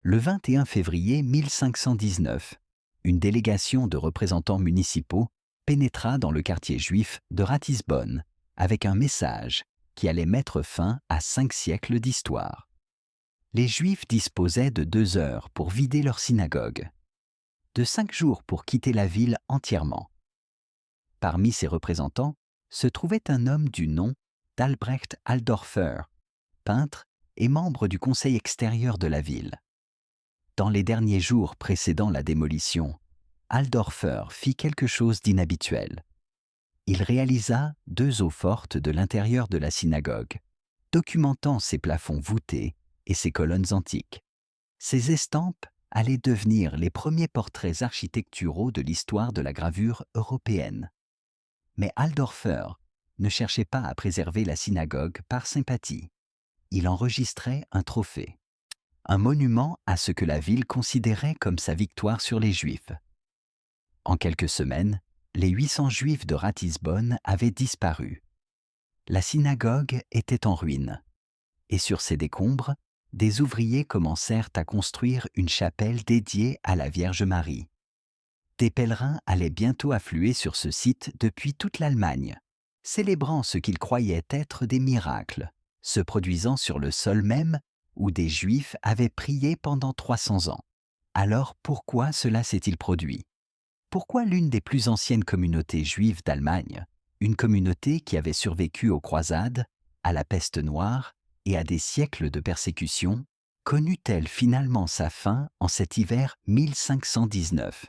Le 21 février 1519, une délégation de représentants municipaux pénétra dans le quartier juif de Ratisbonne avec un message qui allait mettre fin à 5 siècles d'histoire. Les Juifs disposaient de 2 heures pour vider leur synagogue, de 5 jours pour quitter la ville entièrement. Parmi ces représentants se trouvait un homme du nom d'Albrecht Alldorfer, peintre et membre du conseil extérieur de la ville. Dans les derniers jours précédant la démolition, Alldorfer fit quelque chose d'inhabituel. Il réalisa 2 eaux-fortes de l'intérieur de la synagogue, documentant ses plafonds voûtés et ses colonnes antiques. Ces estampes allaient devenir les premiers portraits architecturaux de l'histoire de la gravure européenne. Mais Alldorfer ne cherchait pas à préserver la synagogue par sympathie. Il enregistrait un trophée, un monument à ce que la ville considérait comme sa victoire sur les Juifs. En quelques semaines, les 800 Juifs de Ratisbonne avaient disparu. La synagogue était en ruine, et sur ses décombres, des ouvriers commencèrent à construire une chapelle dédiée à la Vierge Marie. Des pèlerins allaient bientôt affluer sur ce site depuis toute l'Allemagne, célébrant ce qu'ils croyaient être des miracles, se produisant sur le sol même où des Juifs avaient prié pendant 300 ans. Alors pourquoi cela s'est-il produit? Pourquoi l'une des plus anciennes communautés juives d'Allemagne, une communauté qui avait survécu aux croisades, à la peste noire et à des siècles de persécution, connut-elle finalement sa fin en cet hiver 1519?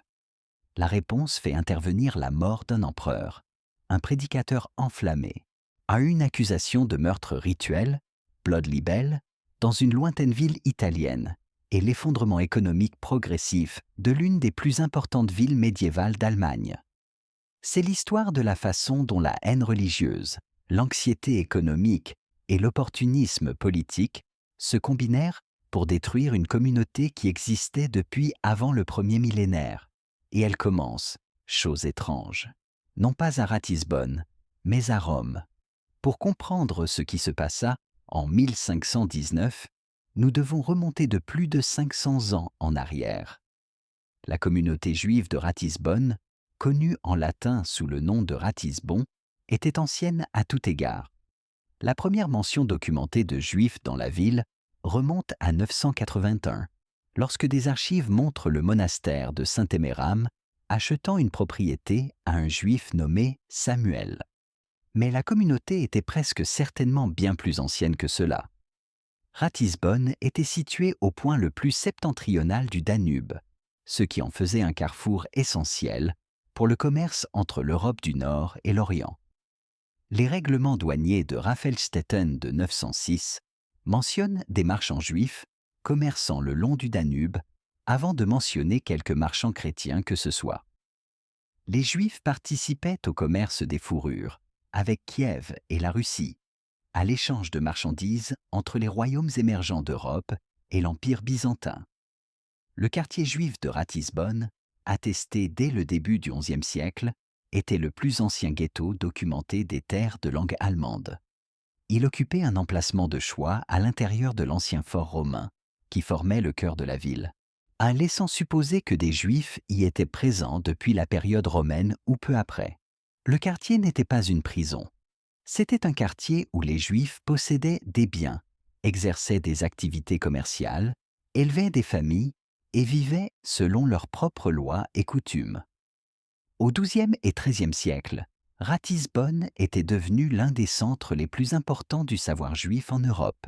La réponse fait intervenir la mort d'un empereur, un prédicateur enflammé, à une accusation de meurtre rituel, blood libel, dans une lointaine ville italienne, et l'effondrement économique progressif de l'une des plus importantes villes médiévales d'Allemagne. C'est l'histoire de la façon dont la haine religieuse, l'anxiété économique et l'opportunisme politique se combinèrent pour détruire une communauté qui existait depuis avant le premier millénaire. Et elle commence, chose étrange, non pas à Ratisbonne, mais à Rome. Pour comprendre ce qui se passa en 1519, nous devons remonter de plus de 500 ans en arrière. La communauté juive de Ratisbonne, connue en latin sous le nom de Ratisbon, était ancienne à tout égard. La première mention documentée de Juifs dans la ville remonte à 981, lorsque des archives montrent le monastère de Saint-Éméram achetant une propriété à un Juif nommé Samuel. Mais la communauté était presque certainement bien plus ancienne que cela. Ratisbonne était située au point le plus septentrional du Danube, ce qui en faisait un carrefour essentiel pour le commerce entre l'Europe du Nord et l'Orient. Les règlements douaniers de Raffelstetten de 906 mentionnent des marchands juifs commerçant le long du Danube avant de mentionner quelques marchands chrétiens que ce soit. Les Juifs participaient au commerce des fourrures avec Kiev et la Russie, à l'échange de marchandises entre les royaumes émergents d'Europe et l'Empire byzantin. Le quartier juif de Ratisbonne, attesté dès le début du XIe siècle, était le plus ancien ghetto documenté des terres de langue allemande. Il occupait un emplacement de choix à l'intérieur de l'ancien fort romain, qui formait le cœur de la ville, en laissant supposer que des Juifs y étaient présents depuis la période romaine ou peu après. Le quartier n'était pas une prison. C'était un quartier où les Juifs possédaient des biens, exerçaient des activités commerciales, élevaient des familles et vivaient selon leurs propres lois et coutumes. Au XIIe et XIIIe siècle, Ratisbonne était devenu l'un des centres les plus importants du savoir juif en Europe.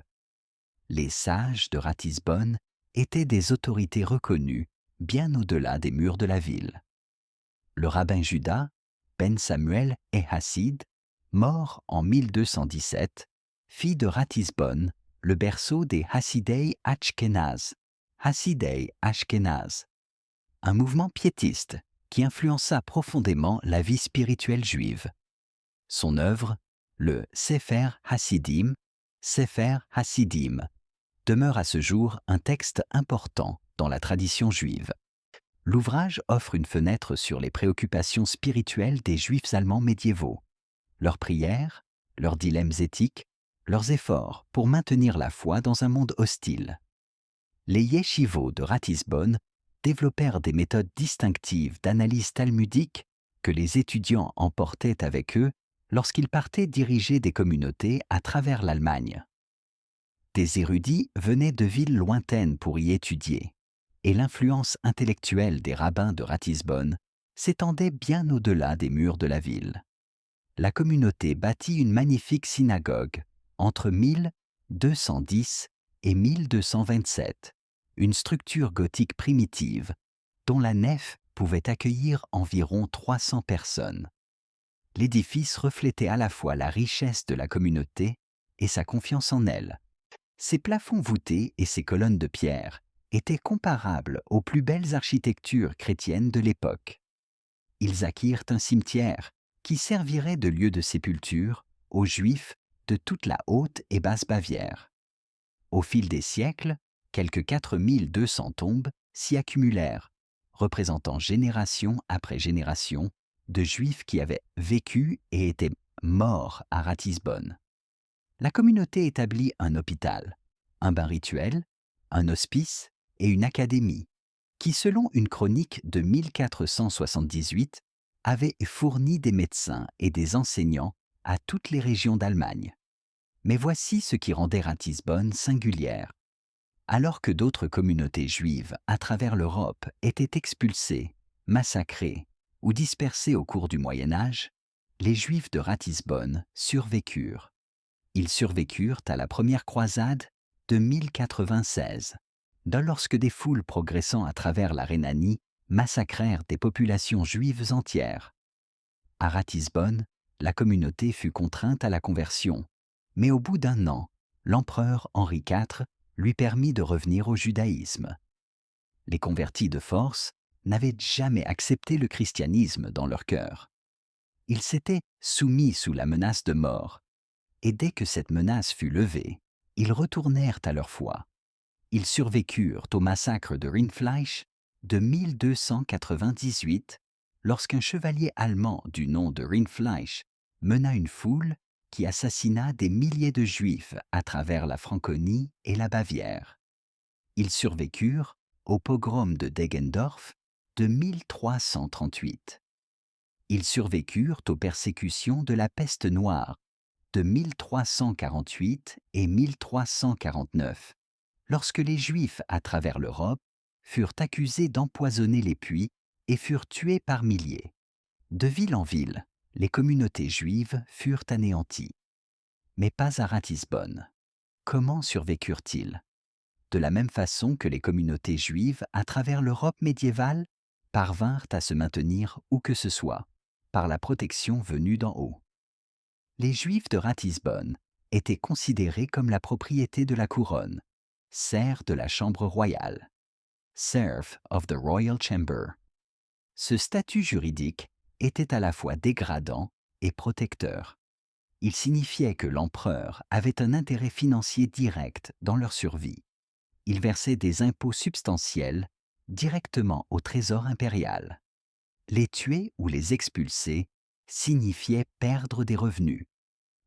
Les sages de Ratisbonne étaient des autorités reconnues bien au-delà des murs de la ville. Le rabbin Judas, Ben Samuel et Hassid, mort en 1217, fit de Ratisbonne le berceau des Hassidei Ashkenaz, un mouvement piétiste qui influença profondément la vie spirituelle juive. Son œuvre, le Sefer Hasidim, demeure à ce jour un texte important dans la tradition juive. L'ouvrage offre une fenêtre sur les préoccupations spirituelles des Juifs allemands médiévaux, leurs prières, leurs dilemmes éthiques, leurs efforts pour maintenir la foi dans un monde hostile. Les yeshivot de Ratisbonne développèrent des méthodes distinctives d'analyse talmudique que les étudiants emportaient avec eux lorsqu'ils partaient diriger des communautés à travers l'Allemagne. Des érudits venaient de villes lointaines pour y étudier, et l'influence intellectuelle des rabbins de Ratisbonne s'étendait bien au-delà des murs de la ville. La communauté bâtit une magnifique synagogue entre 1210 et 1227, une structure gothique primitive dont la nef pouvait accueillir environ 300 personnes. L'édifice reflétait à la fois la richesse de la communauté et sa confiance en elle. Ses plafonds voûtés et ses colonnes de pierre étaient comparables aux plus belles architectures chrétiennes de l'époque. Ils acquirent un cimetière qui servirait de lieu de sépulture aux Juifs de toute la Haute et Basse Bavière. Au fil des siècles, quelques 4200 tombes s'y accumulèrent, représentant génération après génération de Juifs qui avaient vécu et étaient morts à Ratisbonne. La communauté établit un hôpital, un bain rituel, un hospice et une académie, qui, selon une chronique de 1478, avait fourni des médecins et des enseignants à toutes les régions d'Allemagne. Mais voici ce qui rendait Ratisbonne singulière. Alors que d'autres communautés juives à travers l'Europe étaient expulsées, massacrées ou dispersées au cours du Moyen Âge, les Juifs de Ratisbonne survécurent. Ils survécurent à la première croisade de 1096, lorsque des foules progressant à travers la Rhénanie massacrèrent des populations juives entières. À Ratisbonne, la communauté fut contrainte à la conversion, mais au bout d'un an, l'empereur Henri IV lui permit de revenir au judaïsme. Les convertis de force n'avaient jamais accepté le christianisme dans leur cœur. Ils s'étaient soumis sous la menace de mort, et dès que cette menace fut levée, ils retournèrent à leur foi. Ils survécurent au massacre de Rindfleisch de 1298, lorsqu'un chevalier allemand du nom de Rindfleisch mena une foule qui assassina des milliers de Juifs à travers la Franconie et la Bavière. Ils survécurent au pogrom de Deggendorf de 1338. Ils survécurent aux persécutions de la peste noire de 1348 et 1349, lorsque les Juifs à travers l'Europe furent accusés d'empoisonner les puits et furent tués par milliers. De ville en ville, les communautés juives furent anéanties. Mais pas à Ratisbonne. Comment survécurent-ils? De la même façon que les communautés juives à travers l'Europe médiévale parvinrent à se maintenir où que ce soit, par la protection venue d'en haut. Les Juifs de Ratisbonne étaient considérés comme la propriété de la couronne, serfs de la chambre royale, serf of the royal chamber. Ce statut juridique était à la fois dégradant et protecteur. Il signifiait que l'empereur avait un intérêt financier direct dans leur survie. Il versait des impôts substantiels directement au trésor impérial. Les tuer ou les expulser signifiait perdre des revenus.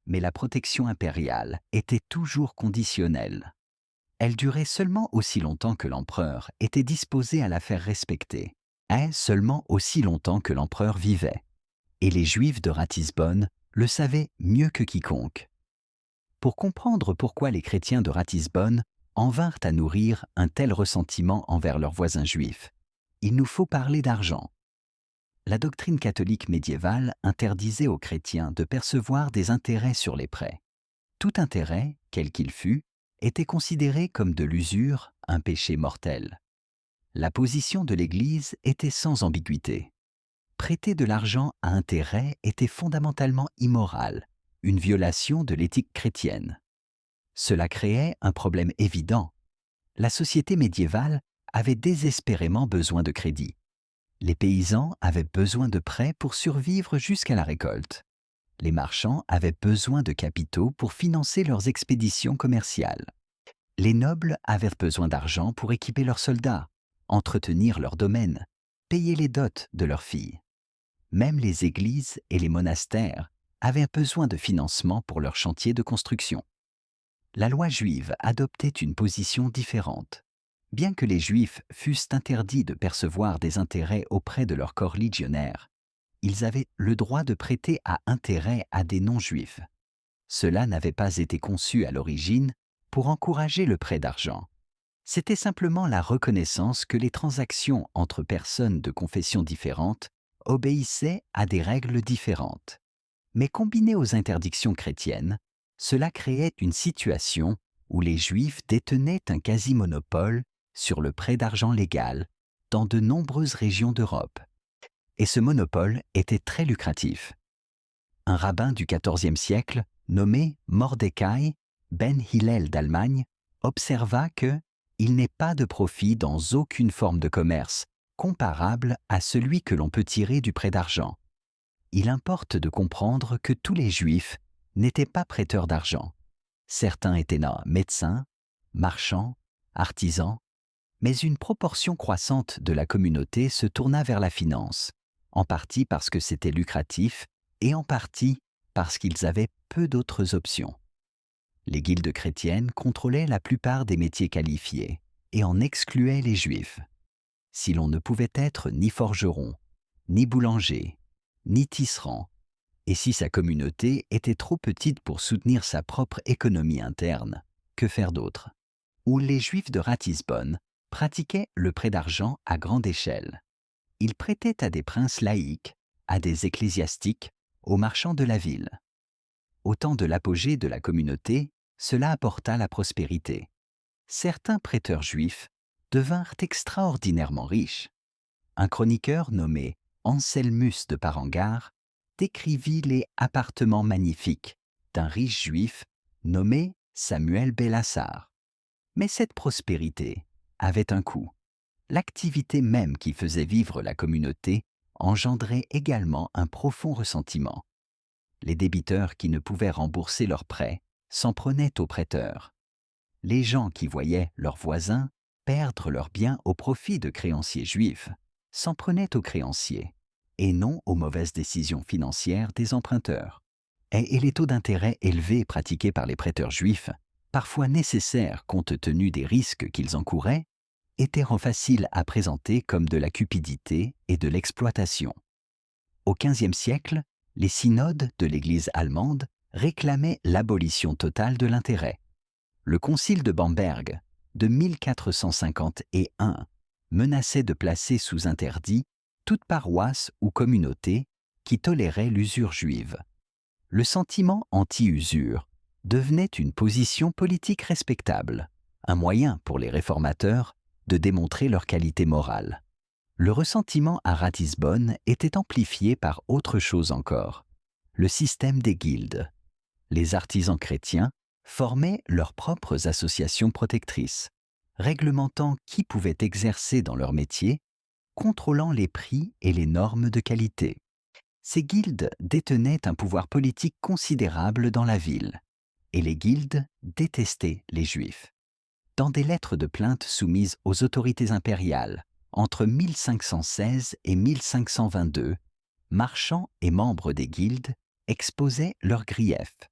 Mais la protection impériale était toujours conditionnelle. Elle durait seulement aussi longtemps que l'empereur était disposé à la faire respecter, et seulement aussi longtemps que l'empereur vivait. Et les Juifs de Ratisbonne le savaient mieux que quiconque. Pour comprendre pourquoi les chrétiens de Ratisbonne en vinrent à nourrir un tel ressentiment envers leurs voisins juifs, il nous faut parler d'argent. La doctrine catholique médiévale interdisait aux chrétiens de percevoir des intérêts sur les prêts. Tout intérêt, quel qu'il fût, était considéré comme de l'usure, un péché mortel. La position de l'Église était sans ambiguïté. Prêter de l'argent à intérêt était fondamentalement immoral, une violation de l'éthique chrétienne. Cela créait un problème évident. La société médiévale avait désespérément besoin de crédit. Les paysans avaient besoin de prêts pour survivre jusqu'à la récolte. Les marchands avaient besoin de capitaux pour financer leurs expéditions commerciales. Les nobles avaient besoin d'argent pour équiper leurs soldats, entretenir leurs domaines, payer les dots de leurs filles. Même les églises et les monastères avaient besoin de financement pour leurs chantiers de construction. La loi juive adoptait une position différente. Bien que les Juifs fussent interdits de percevoir des intérêts auprès de leur corps légionnaire, ils avaient le droit de prêter à intérêt à des non-Juifs. Cela n'avait pas été conçu à l'origine pour encourager le prêt d'argent. C'était simplement la reconnaissance que les transactions entre personnes de confessions différentes obéissaient à des règles différentes. Mais combiné aux interdictions chrétiennes, cela créait une situation où les Juifs détenaient un quasi-monopole sur le prêt d'argent légal dans de nombreuses régions d'Europe. Et ce monopole était très lucratif. Un rabbin du XIVe siècle, nommé Mordecai ben Hillel d'Allemagne, observa que il n'est pas de profit dans aucune forme de commerce comparable à celui que l'on peut tirer du prêt d'argent. Il importe de comprendre que tous les Juifs n'étaient pas prêteurs d'argent. Certains étaient médecins, marchands, artisans, mais une proportion croissante de la communauté se tourna vers la finance, en partie parce que c'était lucratif et en partie parce qu'ils avaient peu d'autres options. Les guildes chrétiennes contrôlaient la plupart des métiers qualifiés et en excluaient les Juifs. Si l'on ne pouvait être ni forgeron, ni boulanger, ni tisserand, et si sa communauté était trop petite pour soutenir sa propre économie interne, que faire d'autre? Où les Juifs de Ratisbonne pratiquaient le prêt d'argent à grande échelle. Ils prêtaient à des princes laïcs, à des ecclésiastiques, aux marchands de la ville. Au temps de l'apogée de la communauté, cela apporta la prospérité. Certains prêteurs juifs devinrent extraordinairement riches. Un chroniqueur nommé Anselmus de Parengar décrivit les appartements magnifiques d'un riche juif nommé Samuel Bellassar. Mais cette prospérité avait un coût. L'activité même qui faisait vivre la communauté engendrait également un profond ressentiment. Les débiteurs qui ne pouvaient rembourser leurs prêts s'en prenaient aux prêteurs. Les gens qui voyaient leurs voisins perdre leurs biens au profit de créanciers juifs s'en prenaient aux créanciers, et non aux mauvaises décisions financières des emprunteurs. Et les taux d'intérêt élevés pratiqués par les prêteurs juifs, parfois nécessaires compte tenu des risques qu'ils encouraient, étaient faciles à présenter comme de la cupidité et de l'exploitation. Au XVe siècle, les synodes de l'Église allemande réclamaient l'abolition totale de l'intérêt. Le concile de Bamberg, de 1451, menaçait de placer sous interdit toute paroisse ou communauté qui tolérait l'usure juive. Le sentiment anti-usure devenait une position politique respectable, un moyen pour les réformateurs de démontrer leur qualité morale. Le ressentiment à Ratisbonne était amplifié par autre chose encore, le système des guildes. Les artisans chrétiens formaient leurs propres associations protectrices, réglementant qui pouvait exercer dans leur métier, contrôlant les prix et les normes de qualité. Ces guildes détenaient un pouvoir politique considérable dans la ville, et les guildes détestaient les Juifs. Dans des lettres de plainte soumises aux autorités impériales, entre 1516 et 1522, marchands et membres des guildes exposaient leurs griefs.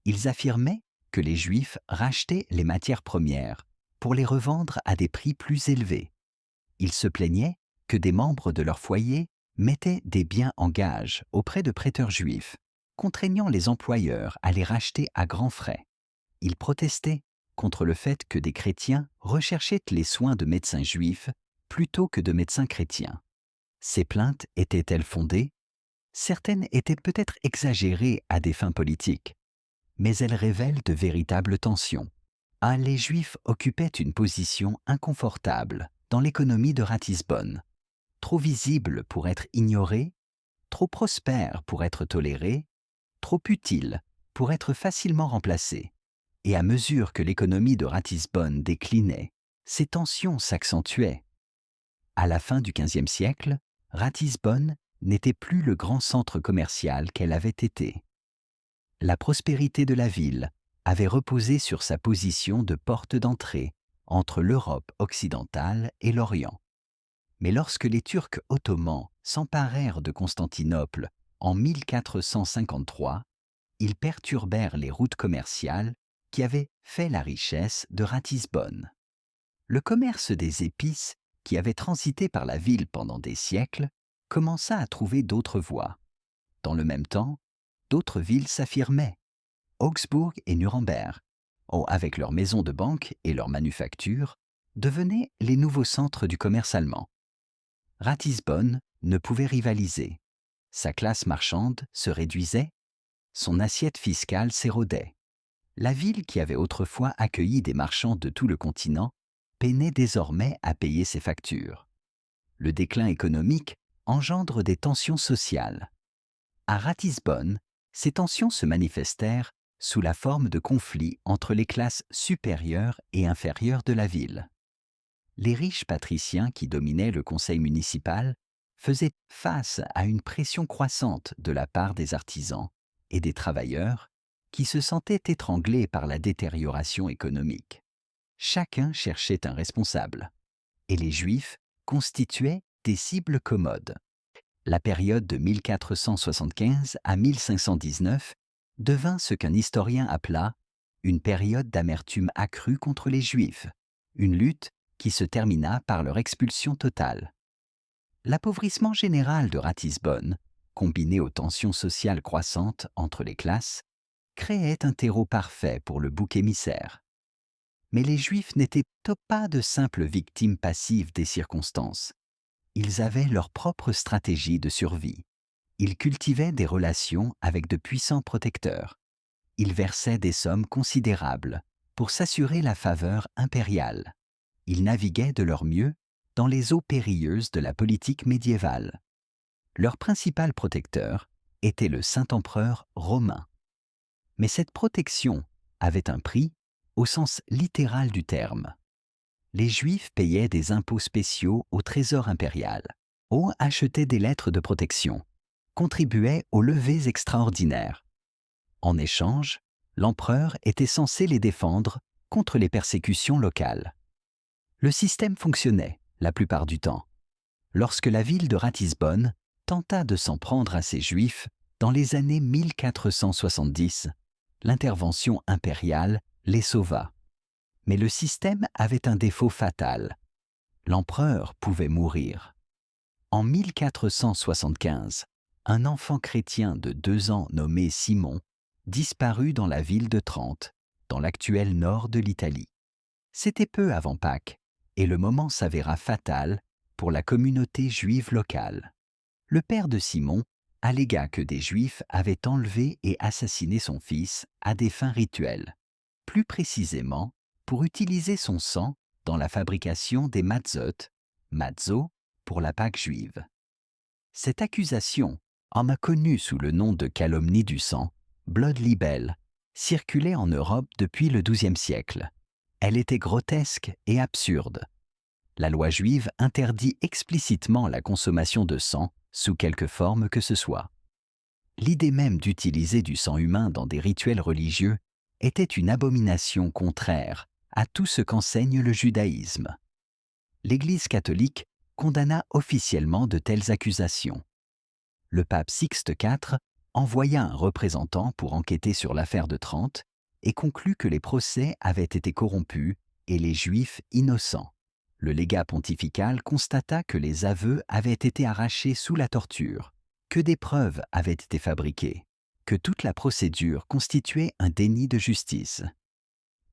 Ils affirmaient que les Juifs rachetaient les matières premières pour les revendre à des prix plus élevés. Ils se plaignaient que des membres de leur foyer mettaient des biens en gage auprès de prêteurs juifs, contraignant les employeurs à les racheter à grands frais. Ils protestaient contre le fait que des chrétiens recherchaient les soins de médecins juifs plutôt que de médecins chrétiens. Ces plaintes étaient-elles fondées? Certaines étaient peut-être exagérées à des fins politiques, mais elles révèlent de véritables tensions. Les Juifs occupaient une position inconfortable dans l'économie de Ratisbonne, trop visible pour être ignorée, trop prospère pour être tolérée, trop utile pour être facilement remplacée. Et à mesure que l'économie de Ratisbonne déclinait, ces tensions s'accentuaient. À la fin du XVe siècle, Ratisbonne n'était plus le grand centre commercial qu'elle avait été. La prospérité de la ville avait reposé sur sa position de porte d'entrée entre l'Europe occidentale et l'Orient. Mais lorsque les Turcs ottomans s'emparèrent de Constantinople en 1453, ils perturbèrent les routes commerciales qui avaient fait la richesse de Ratisbonne. Le commerce des épices, qui avait transité par la ville pendant des siècles, commença à trouver d'autres voies. Dans le même temps, d'autres villes s'affirmaient. Augsbourg et Nuremberg, avec leurs maisons de banque et leurs manufactures, devenaient les nouveaux centres du commerce allemand. Ratisbonne ne pouvait rivaliser. Sa classe marchande se réduisait, son assiette fiscale s'érodait. La ville qui avait autrefois accueilli des marchands de tout le continent peinait désormais à payer ses factures. Le déclin économique engendre des tensions sociales. À Ratisbonne, ces tensions se manifestèrent sous la forme de conflits entre les classes supérieures et inférieures de la ville. Les riches patriciens qui dominaient le conseil municipal faisaient face à une pression croissante de la part des artisans et des travailleurs qui se sentaient étranglés par la détérioration économique. Chacun cherchait un responsable, et les Juifs constituaient des cibles commodes. La période de 1475 à 1519 devint ce qu'un historien appela une période d'amertume accrue contre les Juifs, une lutte qui se termina par leur expulsion totale. L'appauvrissement général de Ratisbonne, combiné aux tensions sociales croissantes entre les classes, créait un terreau parfait pour le bouc émissaire. Mais les Juifs n'étaient pas de simples victimes passives des circonstances. Ils avaient leur propre stratégie de survie. Ils cultivaient des relations avec de puissants protecteurs. Ils versaient des sommes considérables pour s'assurer la faveur impériale. Ils naviguaient de leur mieux dans les eaux périlleuses de la politique médiévale. Leur principal protecteur était le Saint-Empereur romain. Mais cette protection avait un prix au sens littéral du terme. Les Juifs payaient des impôts spéciaux au trésor impérial, achetaient des lettres de protection, contribuaient aux levées extraordinaires. En échange, l'empereur était censé les défendre contre les persécutions locales. Le système fonctionnait, la plupart du temps. Lorsque la ville de Ratisbonne tenta de s'en prendre à ces Juifs dans les années 1470, l'intervention impériale les sauva. Mais le système avait un défaut fatal. L'empereur pouvait mourir. En 1475, un enfant chrétien de 2 ans nommé Simon disparut dans la ville de Trente, dans l'actuel nord de l'Italie. C'était peu avant Pâques, et le moment s'avéra fatal pour la communauté juive locale. Le père de Simon allégua que des Juifs avaient enlevé et assassiné son fils à des fins rituelles, plus précisément pour utiliser son sang dans la fabrication des matzot, matzo pour la Pâque juive. Cette accusation, connue sous le nom de calomnie du sang, blood libel, circulait en Europe depuis le XIIe siècle. Elle était grotesque et absurde. La loi juive interdit explicitement la consommation de sang sous quelque forme que ce soit. L'idée même d'utiliser du sang humain dans des rituels religieux était une abomination contraire à tout ce qu'enseigne le judaïsme. L'Église catholique condamna officiellement de telles accusations. Le pape Sixte IV envoya un représentant pour enquêter sur l'affaire de Trente et conclut que les procès avaient été corrompus et les Juifs innocents. Le légat pontifical constata que les aveux avaient été arrachés sous la torture, que des preuves avaient été fabriquées, que toute la procédure constituait un déni de justice.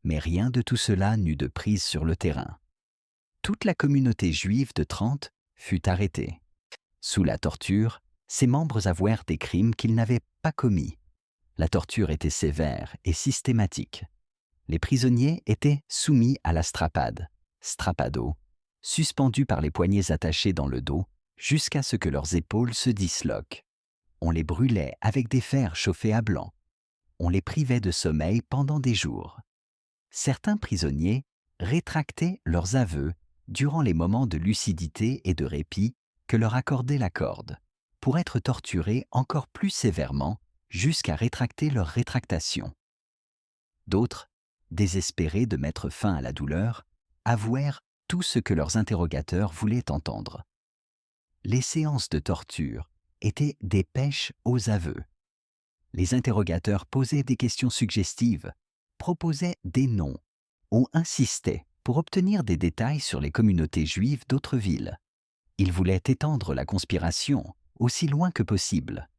Mais rien de tout cela n'eut de prise sur le terrain. Toute la communauté juive de Trente fut arrêtée. Sous la torture, ses membres avouèrent des crimes qu'ils n'avaient pas commis. La torture était sévère et systématique. Les prisonniers étaient soumis à la strapade, strapado, suspendus par les poignets attachés dans le dos jusqu'à ce que leurs épaules se disloquent. On les brûlait avec des fers chauffés à blanc. On les privait de sommeil pendant des jours. Certains prisonniers rétractaient leurs aveux durant les moments de lucidité et de répit que leur accordait la corde, pour être torturés encore plus sévèrement jusqu'à rétracter leur rétractation. D'autres, désespérés de mettre fin à la douleur, avouèrent tout ce que leurs interrogateurs voulaient entendre. Les séances de torture étaient des pêches aux aveux. Les interrogateurs posaient des questions suggestives, proposaient des noms ou insistaient pour obtenir des détails sur les communautés juives d'autres villes. Il voulait étendre la conspiration aussi loin que possible.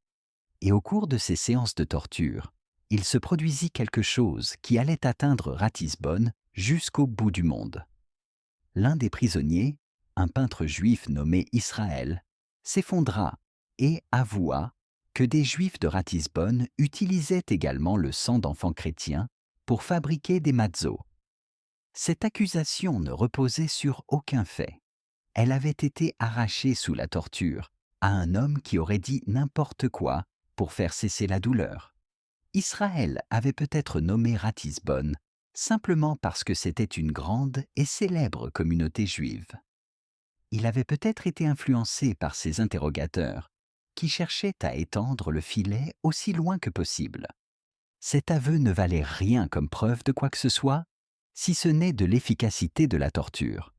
Et au cours de ces séances de torture, il se produisit quelque chose qui allait atteindre Ratisbonne jusqu'au bout du monde. L'un des prisonniers, un peintre juif nommé Israël, s'effondra et avoua que des juifs de Ratisbonne utilisaient également le sang d'enfants chrétiens pour fabriquer des matzos. Cette accusation ne reposait sur aucun fait. Elle avait été arrachée sous la torture à un homme qui aurait dit n'importe quoi pour faire cesser la douleur. Israël avait peut-être nommé Ratisbonne simplement parce que c'était une grande et célèbre communauté juive. Il avait peut-être été influencé par ses interrogateurs, qui cherchaient à étendre le filet aussi loin que possible. Cet aveu ne valait rien comme preuve de quoi que ce soit, si ce n'est de l'efficacité de la torture.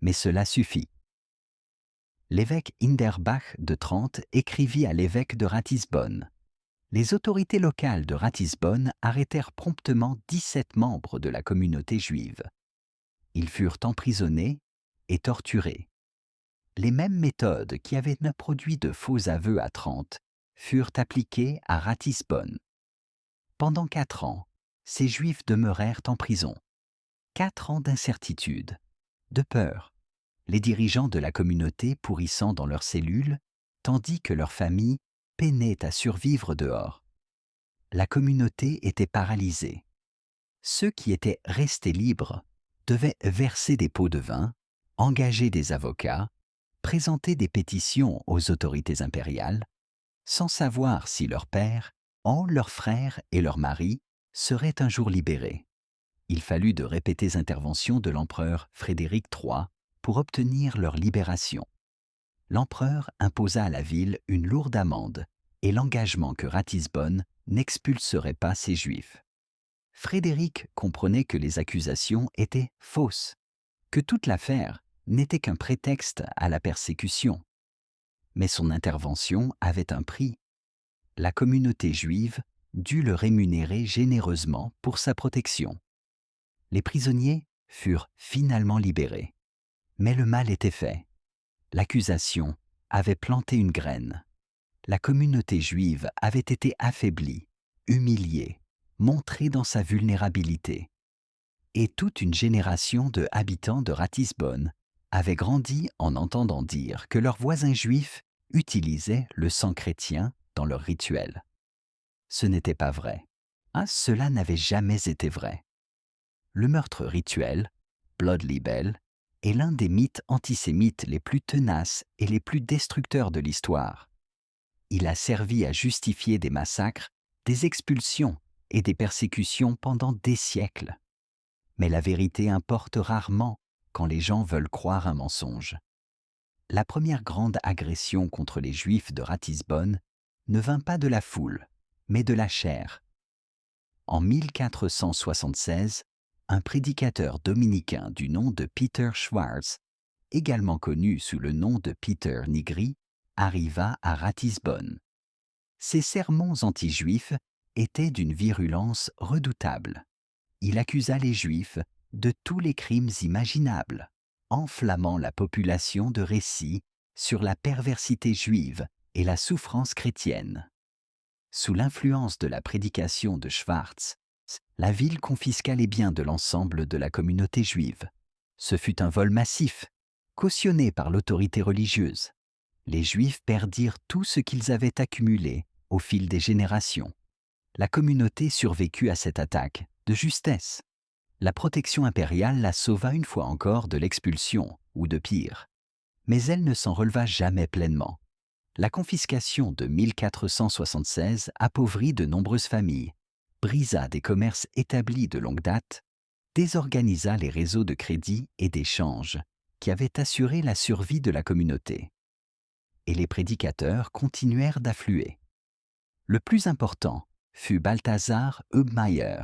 Mais cela suffit. L'évêque Hinderbach de Trente écrivit à l'évêque de Ratisbonne. Les autorités locales de Ratisbonne arrêtèrent promptement 17 membres de la communauté juive. Ils furent emprisonnés et torturés. Les mêmes méthodes qui avaient produit de faux aveux à Trente furent appliquées à Ratisbonne. Pendant 4 ans, ces Juifs demeurèrent en prison. 4 ans d'incertitude, de peur, les dirigeants de la communauté pourrissant dans leurs cellules, tandis que leurs familles peinaient à survivre dehors. La communauté était paralysée. Ceux qui étaient restés libres devaient verser des pots de vin, engager des avocats, présenter des pétitions aux autorités impériales, sans savoir si leur père, leurs frères et leurs maris seraient un jour libérés. Il fallut de répétées interventions de l'empereur Frédéric III pour obtenir leur libération. L'empereur imposa à la ville une lourde amende et l'engagement que Ratisbonne n'expulserait pas ces Juifs. Frédéric comprenait que les accusations étaient fausses, que toute l'affaire n'était qu'un prétexte à la persécution. Mais son intervention avait un prix. La communauté juive dut le rémunérer généreusement pour sa protection. Les prisonniers furent finalement libérés. Mais le mal était fait. L'accusation avait planté une graine. La communauté juive avait été affaiblie, humiliée, montrée dans sa vulnérabilité. Et toute une génération de habitants de Ratisbonne avait grandi en entendant dire que leurs voisins juifs utilisaient le sang chrétien dans leurs rituels. Ce n'était pas vrai. Cela n'avait jamais été vrai. Le meurtre rituel, Blood Libel, est l'un des mythes antisémites les plus tenaces et les plus destructeurs de l'histoire. Il a servi à justifier des massacres, des expulsions et des persécutions pendant des siècles. Mais la vérité importe rarement quand les gens veulent croire un mensonge. La première grande agression contre les Juifs de Ratisbonne ne vint pas de la foule, mais de la chair. En 1476, un prédicateur dominicain du nom de Peter Schwartz, également connu sous le nom de Peter Nigri, arriva à Ratisbonne. Ses sermons anti-juifs étaient d'une virulence redoutable. Il accusa les Juifs de tous les crimes imaginables, enflammant la population de récits sur la perversité juive et la souffrance chrétienne. Sous l'influence de la prédication de Schwartz, la ville confisqua les biens de l'ensemble de la communauté juive. Ce fut un vol massif, cautionné par l'autorité religieuse. Les Juifs perdirent tout ce qu'ils avaient accumulé au fil des générations. La communauté survécut à cette attaque de justesse. La protection impériale la sauva une fois encore de l'expulsion, ou de pire. Mais elle ne s'en releva jamais pleinement. La confiscation de 1476 appauvrit de nombreuses familles, brisa des commerces établis de longue date, désorganisa les réseaux de crédit et d'échange qui avaient assuré la survie de la communauté. Et les prédicateurs continuèrent d'affluer. Le plus important fut Balthasar Hubmaier,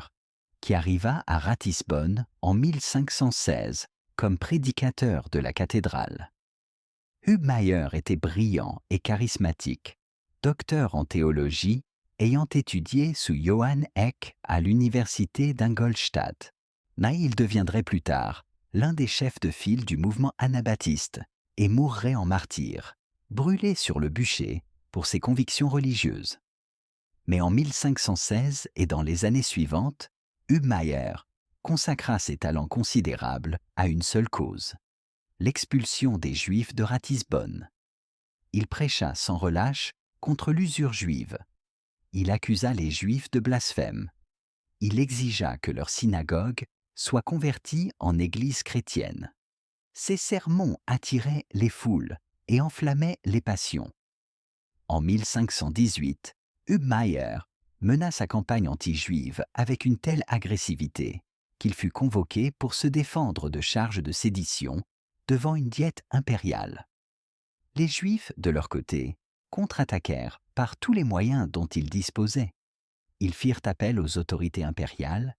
qui arriva à Ratisbonne en 1516 comme prédicateur de la cathédrale. Hubmaier était brillant et charismatique, docteur en théologie, ayant étudié sous Johann Eck à l'université d'Ingolstadt. Mais il deviendrait plus tard l'un des chefs de file du mouvement anabaptiste, et mourrait en martyr, brûlé sur le bûcher pour ses convictions religieuses. Mais en 1516 et dans les années suivantes, Hubmaier consacra ses talents considérables à une seule cause, l'expulsion des Juifs de Ratisbonne. Il prêcha sans relâche contre l'usure juive. Il accusa les Juifs de blasphème. Il exigea que leur synagogue soit convertie en église chrétienne. Ses sermons attiraient les foules et enflammaient les passions. En 1518, Hubmaier mena sa campagne anti-juive avec une telle agressivité qu'il fut convoqué pour se défendre de charges de sédition devant une diète impériale. Les Juifs, de leur côté, contre-attaquèrent par tous les moyens dont ils disposaient. Ils firent appel aux autorités impériales,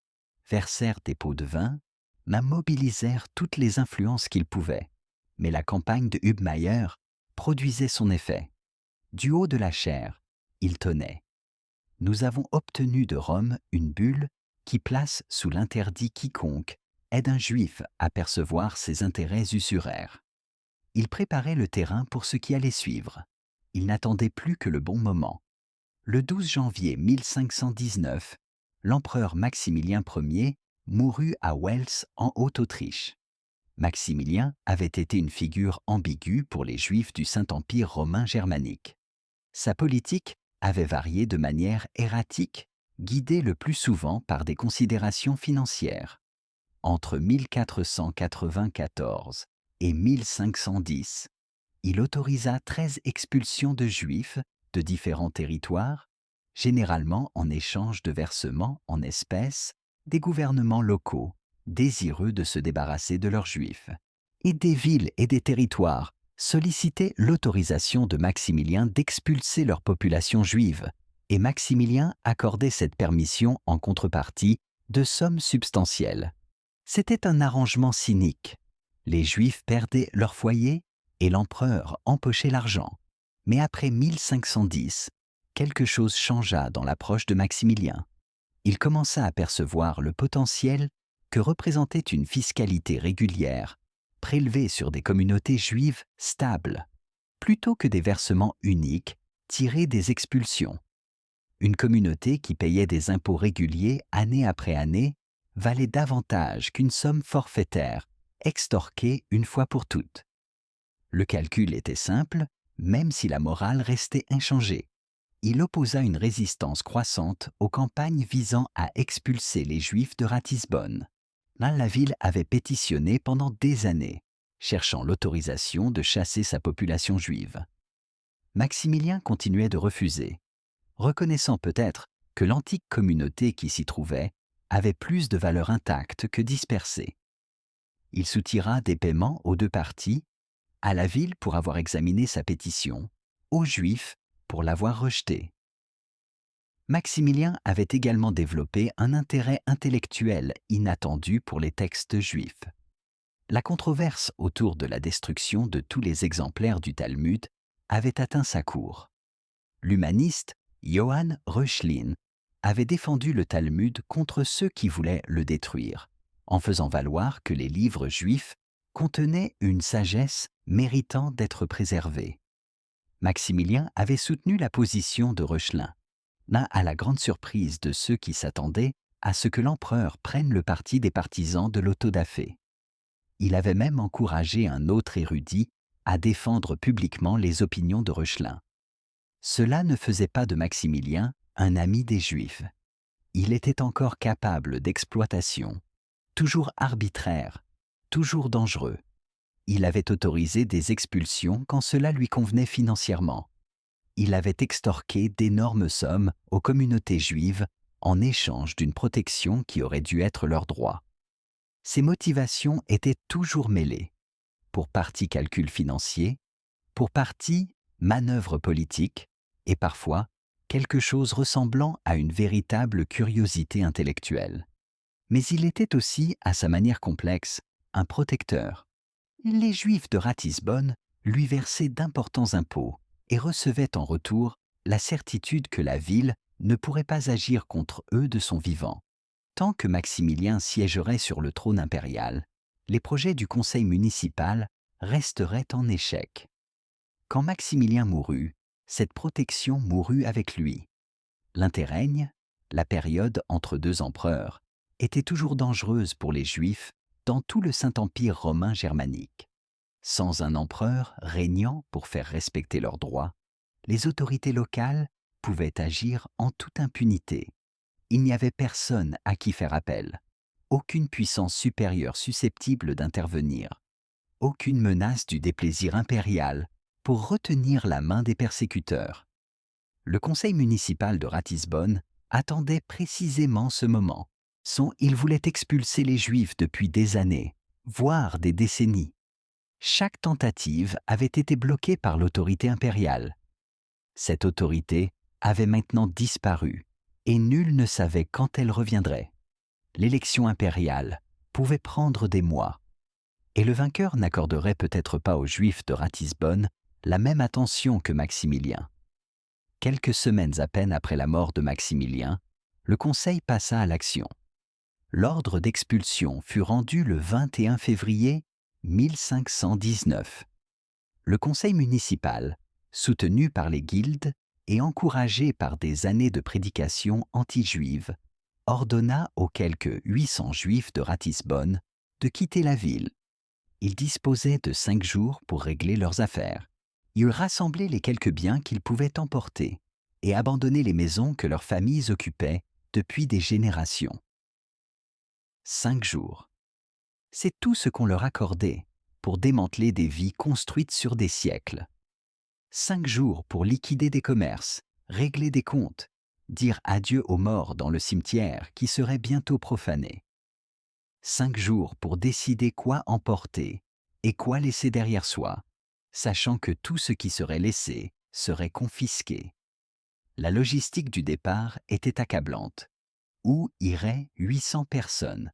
versèrent des pots de vin, mobilisèrent toutes les influences qu'ils pouvaient. Mais la campagne de Hubmaier produisait son effet. Du haut de la chaire, il tenait. Nous avons obtenu de Rome une bulle qui place sous l'interdit quiconque aide un juif à percevoir ses intérêts usuraires. Il préparait le terrain pour ce qui allait suivre. Il n'attendait plus que le bon moment. Le 12 janvier 1519, l'empereur Maximilien Ier mourut à Wels en Haute-Autriche. Maximilien avait été une figure ambiguë pour les Juifs du Saint-Empire romain germanique. Sa politique avait varié de manière erratique, guidée le plus souvent par des considérations financières. Entre 1494 et 1510, il autorisa 13 expulsions de Juifs de différents territoires, généralement en échange de versements en espèces des gouvernements locaux, désireux de se débarrasser de leurs Juifs. Et des villes et des territoires sollicitaient l'autorisation de Maximilien d'expulser leur population juive, et Maximilien accordait cette permission en contrepartie de sommes substantielles. C'était un arrangement cynique. Les Juifs perdaient leur foyer et l'empereur empochait l'argent. Mais après 1510, quelque chose changea dans l'approche de Maximilien. Il commença à percevoir le potentiel que représentait une fiscalité régulière, prélevée sur des communautés juives stables, plutôt que des versements uniques tirés des expulsions. Une communauté qui payait des impôts réguliers année après année valait davantage qu'une somme forfaitaire, extorquée une fois pour toutes. Le calcul était simple, même si la morale restait inchangée. Il opposa une résistance croissante aux campagnes visant à expulser les Juifs de Ratisbonne. La ville avait pétitionné pendant des années, cherchant l'autorisation de chasser sa population juive. Maximilien continuait de refuser, reconnaissant peut-être que l'antique communauté qui s'y trouvait avait plus de valeur intacte que dispersée. Il soutira des paiements aux deux parties, à la ville pour avoir examiné sa pétition, aux Juifs pour l'avoir rejetée. Maximilien avait également développé un intérêt intellectuel inattendu pour les textes juifs. La controverse autour de la destruction de tous les exemplaires du Talmud avait atteint sa cour. L'humaniste Johann Reuchlin avait défendu le Talmud contre ceux qui voulaient le détruire, en faisant valoir que les livres juifs contenaient une sagesse méritant d'être préservée. Maximilien avait soutenu la position de Reuchlin, à la grande surprise de ceux qui s'attendaient à ce que l'empereur prenne le parti des partisans de l'autodafé. Il avait même encouragé un autre érudit à défendre publiquement les opinions de Reuchlin. Cela ne faisait pas de Maximilien un ami des Juifs. Il était encore capable d'exploitation, toujours arbitraire, toujours dangereux. Il avait autorisé des expulsions quand cela lui convenait financièrement. Il avait extorqué d'énormes sommes aux communautés juives en échange d'une protection qui aurait dû être leur droit. Ses motivations étaient toujours mêlées, pour partie calcul financier, pour partie manœuvre politique et parfois quelque chose ressemblant à une véritable curiosité intellectuelle. Mais il était aussi, à sa manière complexe, un protecteur. Les Juifs de Ratisbonne lui versaient d'importants impôts et recevaient en retour la certitude que la ville ne pourrait pas agir contre eux de son vivant. Tant que Maximilien siégerait sur le trône impérial, les projets du conseil municipal resteraient en échec. Quand Maximilien mourut, cette protection mourut avec lui. L'interrègne, la période entre deux empereurs, était toujours dangereuse pour les Juifs dans tout le Saint-Empire romain germanique. Sans un empereur régnant pour faire respecter leurs droits, les autorités locales pouvaient agir en toute impunité. Il n'y avait personne à qui faire appel, aucune puissance supérieure susceptible d'intervenir, aucune menace du déplaisir impérial pour retenir la main des persécuteurs. Le conseil municipal de Ratisbonne attendait précisément ce moment. Il voulait expulser les Juifs depuis des années, voire des décennies. Chaque tentative avait été bloquée par l'autorité impériale. Cette autorité avait maintenant disparu, et nul ne savait quand elle reviendrait. L'élection impériale pouvait prendre des mois, et le vainqueur n'accorderait peut-être pas aux Juifs de Ratisbonne la même attention que Maximilien. Quelques semaines à peine après la mort de Maximilien, le Conseil passa à l'action. L'ordre d'expulsion fut rendu le 21 février 1519. Le Conseil municipal, soutenu par les guildes et encouragé par des années de prédication anti-juive, ordonna aux quelques 800 Juifs de Ratisbonne de quitter la ville. Ils disposaient de 5 jours pour régler leurs affaires. Ils rassemblaient les quelques biens qu'ils pouvaient emporter et abandonner les maisons que leurs familles occupaient depuis des générations. 5 jours. C'est tout ce qu'on leur accordait pour démanteler des vies construites sur des siècles. 5 jours pour liquider des commerces, régler des comptes, dire adieu aux morts dans le cimetière qui serait bientôt profané. 5 jours pour décider quoi emporter et quoi laisser derrière soi, sachant que tout ce qui serait laissé serait confisqué. La logistique du départ était accablante. Où iraient 800 personnes?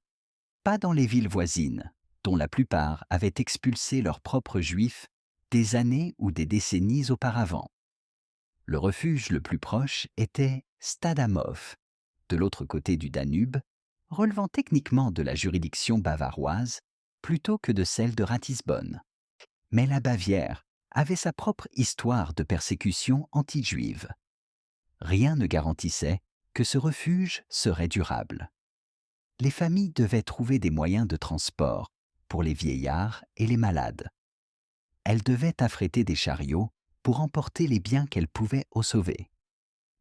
Pas dans les villes voisines, dont la plupart avaient expulsé leurs propres Juifs des années ou des décennies auparavant. Le refuge le plus proche était Stadamov, de l'autre côté du Danube, relevant techniquement de la juridiction bavaroise plutôt que de celle de Ratisbonne. Mais la Bavière avait sa propre histoire de persécution anti-juive. Rien ne garantissait que ce refuge serait durable. Les familles devaient trouver des moyens de transport pour les vieillards et les malades. Elles devaient affréter des chariots pour emporter les biens qu'elles pouvaient au sauver.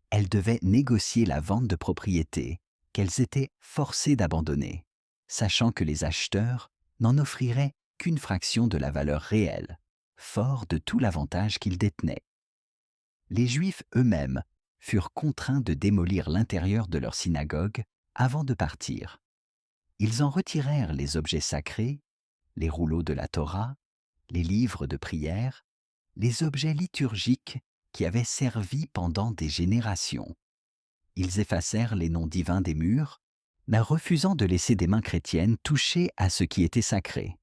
Elles devaient négocier la vente de propriétés qu'elles étaient forcées d'abandonner, sachant que les acheteurs n'en offriraient qu'une fraction de la valeur réelle, forts de tout l'avantage qu'ils détenaient. Les Juifs eux-mêmes furent contraints de démolir l'intérieur de leur synagogue avant de partir. Ils en retirèrent les objets sacrés, les rouleaux de la Torah, les livres de prière, les objets liturgiques qui avaient servi pendant des générations. Ils effacèrent les noms divins des murs, mais refusant de laisser des mains chrétiennes toucher à ce qui était sacré.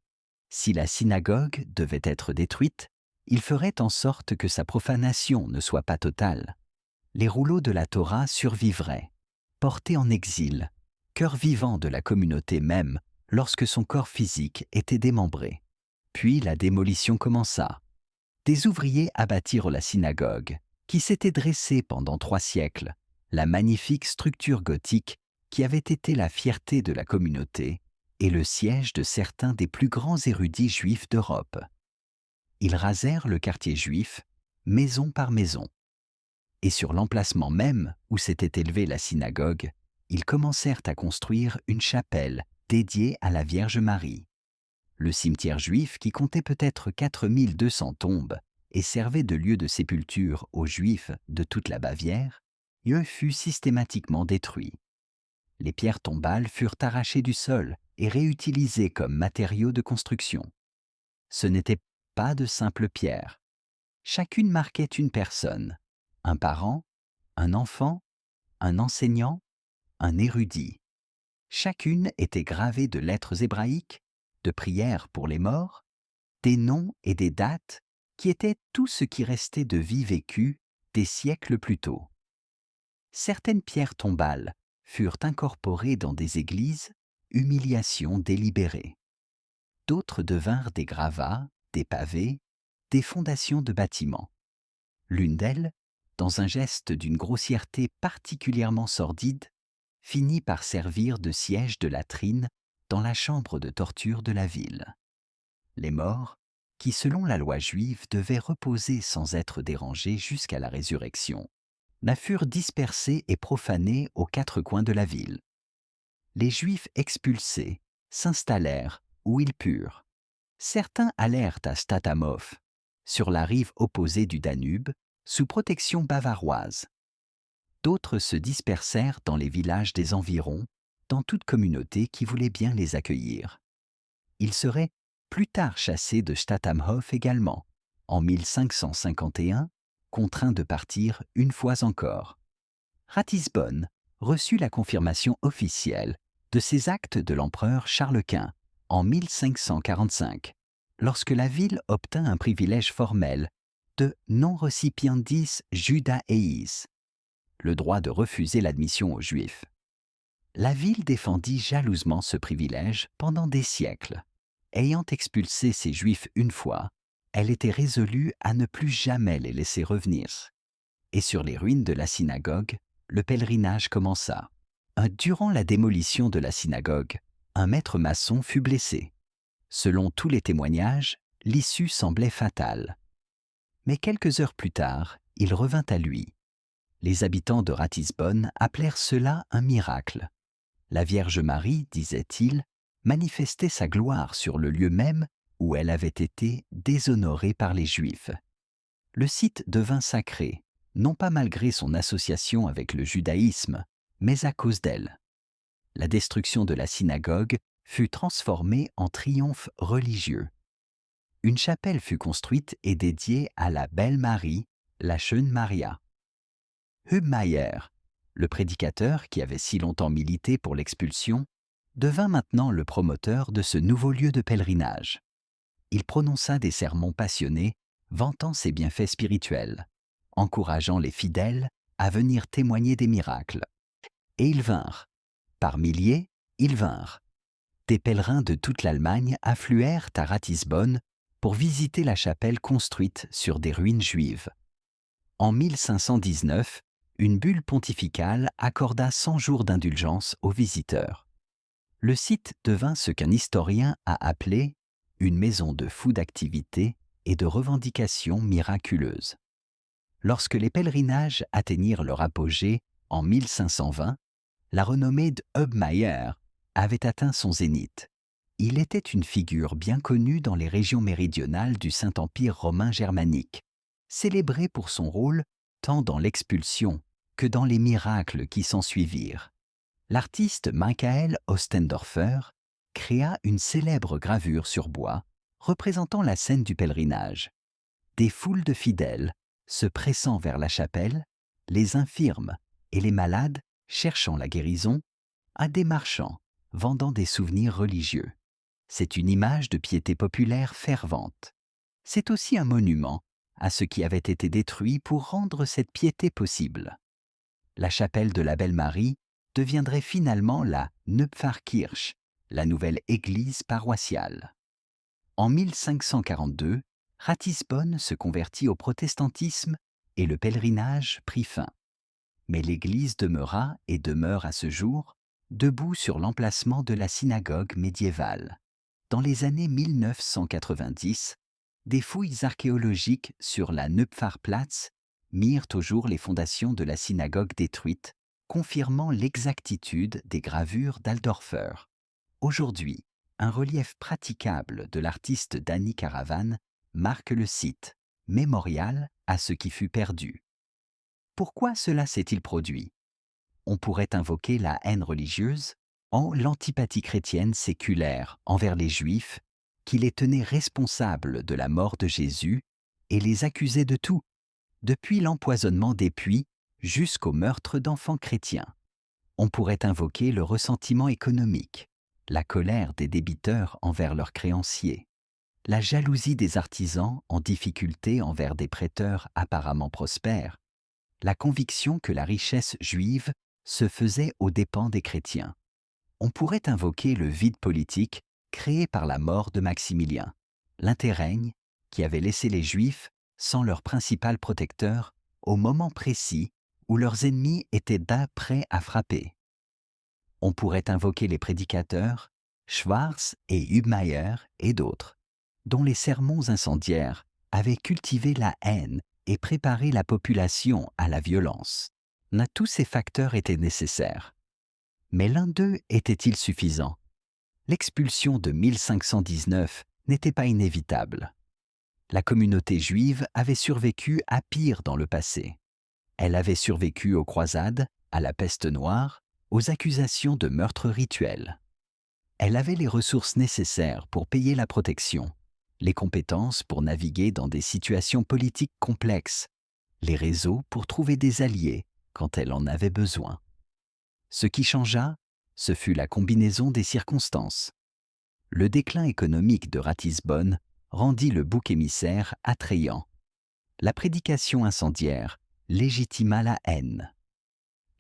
Si la synagogue devait être détruite, ils feraient en sorte que sa profanation ne soit pas totale. Les rouleaux de la Torah survivraient, portés en exil, cœur vivant de la communauté même lorsque son corps physique était démembré. Puis la démolition commença. Des ouvriers abattirent la synagogue, qui s'était dressée pendant 3 siècles, la magnifique structure gothique qui avait été la fierté de la communauté et le siège de certains des plus grands érudits juifs d'Europe. Ils rasèrent le quartier juif, maison par maison. Et sur l'emplacement même où s'était élevée la synagogue, ils commencèrent à construire une chapelle dédiée à la Vierge Marie. Le cimetière juif, qui comptait peut-être 4200 tombes et servait de lieu de sépulture aux Juifs de toute la Bavière, fut systématiquement détruit. Les pierres tombales furent arrachées du sol et réutilisées comme matériaux de construction. Ce n'étaient pas de simples pierres. Chacune marquait une personne, un parent, un enfant, un enseignant, un érudit. Chacune était gravée de lettres hébraïques, de prières pour les morts, des noms et des dates qui étaient tout ce qui restait de vie vécue des siècles plus tôt. Certaines pierres tombales furent incorporées dans des églises, humiliation délibérée. D'autres devinrent des gravats, des pavés, des fondations de bâtiments. L'une d'elles, dans un geste d'une grossièreté particulièrement sordide, finit par servir de siège de latrine dans la chambre de torture de la ville. Les morts, qui selon la loi juive devaient reposer sans être dérangés jusqu'à la résurrection, furent dispersés et profanés aux quatre coins de la ville. Les Juifs expulsés s'installèrent où ils purent. Certains allèrent à Statamov, sur la rive opposée du Danube, sous protection bavaroise. D'autres se dispersèrent dans les villages des environs, dans toute communauté qui voulait bien les accueillir. Ils seraient plus tard chassés de Statamhof également, en 1551, contraints de partir une fois encore. Ratisbonne reçut la confirmation officielle de ces actes de l'empereur Charles Quint en 1545, lorsque la ville obtint un privilège formel de non recipiendis Judaeis, le droit de refuser l'admission aux Juifs. La ville défendit jalousement ce privilège pendant des siècles. Ayant expulsé ces Juifs une fois, elle était résolue à ne plus jamais les laisser revenir. Et sur les ruines de la synagogue, le pèlerinage commença. Durant la démolition de la synagogue, un maître maçon fut blessé. Selon tous les témoignages, l'issue semblait fatale. Mais quelques heures plus tard, il revint à lui. Les habitants de Ratisbonne appelèrent cela un miracle. La Vierge Marie, disait-il, manifestait sa gloire sur le lieu même où elle avait été déshonorée par les Juifs. Le site devint sacré, non pas malgré son association avec le judaïsme, mais à cause d'elle. La destruction de la synagogue fut transformée en triomphe religieux. Une chapelle fut construite et dédiée à la Belle Marie, la Schöne Maria. Hubmaier, le prédicateur qui avait si longtemps milité pour l'expulsion, devint maintenant le promoteur de ce nouveau lieu de pèlerinage. Il prononça des sermons passionnés, vantant ses bienfaits spirituels, encourageant les fidèles à venir témoigner des miracles. Et ils vinrent. Par milliers, ils vinrent. Des pèlerins de toute l'Allemagne affluèrent à Ratisbonne pour visiter la chapelle construite sur des ruines juives. En 1519, une bulle pontificale accorda 100 jours d'indulgence aux visiteurs. Le site devint ce qu'un historien a appelé une maison de fous d'activité et de revendications miraculeuses. Lorsque les pèlerinages atteignirent leur apogée en 1520, la renommée de Hubmaier avait atteint son zénith. Il était une figure bien connue dans les régions méridionales du Saint-Empire romain germanique, célébré pour son rôle tant dans l'expulsion que dans les miracles qui s'ensuivirent. L'artiste Michael Ostendorfer créa une célèbre gravure sur bois représentant la scène du pèlerinage. Des foules de fidèles se pressant vers la chapelle, les infirmes et les malades cherchant la guérison, à des marchands vendant des souvenirs religieux. C'est une image de piété populaire fervente. C'est aussi un monument à ce qui avait été détruit pour rendre cette piété possible. La chapelle de la Belle Marie deviendrait finalement la Neupfarrkirche, la nouvelle église paroissiale. En 1542, Ratisbonne se convertit au protestantisme et le pèlerinage prit fin. Mais l'église demeura et demeure à ce jour debout sur l'emplacement de la synagogue médiévale. Dans les années 1990, des fouilles archéologiques sur la Neupfarrplatz mirent au jour les fondations de la synagogue détruite, confirmant l'exactitude des gravures d'Aldorfer. Aujourd'hui, un relief praticable de l'artiste Danny Caravan marque le site, mémorial à ce qui fut perdu. Pourquoi cela s'est-il produit? On pourrait invoquer la haine religieuse en l'antipathie chrétienne séculaire envers les Juifs qui les tenaient responsables de la mort de Jésus et les accusaient de tout, depuis l'empoisonnement des puits jusqu'au meurtre d'enfants chrétiens. On pourrait invoquer le ressentiment économique, la colère des débiteurs envers leurs créanciers, la jalousie des artisans en difficulté envers des prêteurs apparemment prospères, la conviction que la richesse juive se faisait aux dépens des chrétiens. On pourrait invoquer le vide politique créée par la mort de Maximilien, l'interrègne qui avait laissé les Juifs sans leur principal protecteur au moment précis où leurs ennemis étaient prêts à frapper. On pourrait invoquer les prédicateurs, Schwarz et Hubmaier et d'autres, dont les sermons incendiaires avaient cultivé la haine et préparé la population à la violence. Tous ces facteurs étaient nécessaires. Mais l'un d'eux était-il suffisant? L'expulsion de 1519 n'était pas inévitable. La communauté juive avait survécu à pire dans le passé. Elle avait survécu aux croisades, à la peste noire, aux accusations de meurtres rituels. Elle avait les ressources nécessaires pour payer la protection, les compétences pour naviguer dans des situations politiques complexes, les réseaux pour trouver des alliés quand elle en avait besoin. Ce qui changea, ce fut la combinaison des circonstances. Le déclin économique de Ratisbonne rendit le bouc émissaire attrayant. La prédication incendiaire légitima la haine.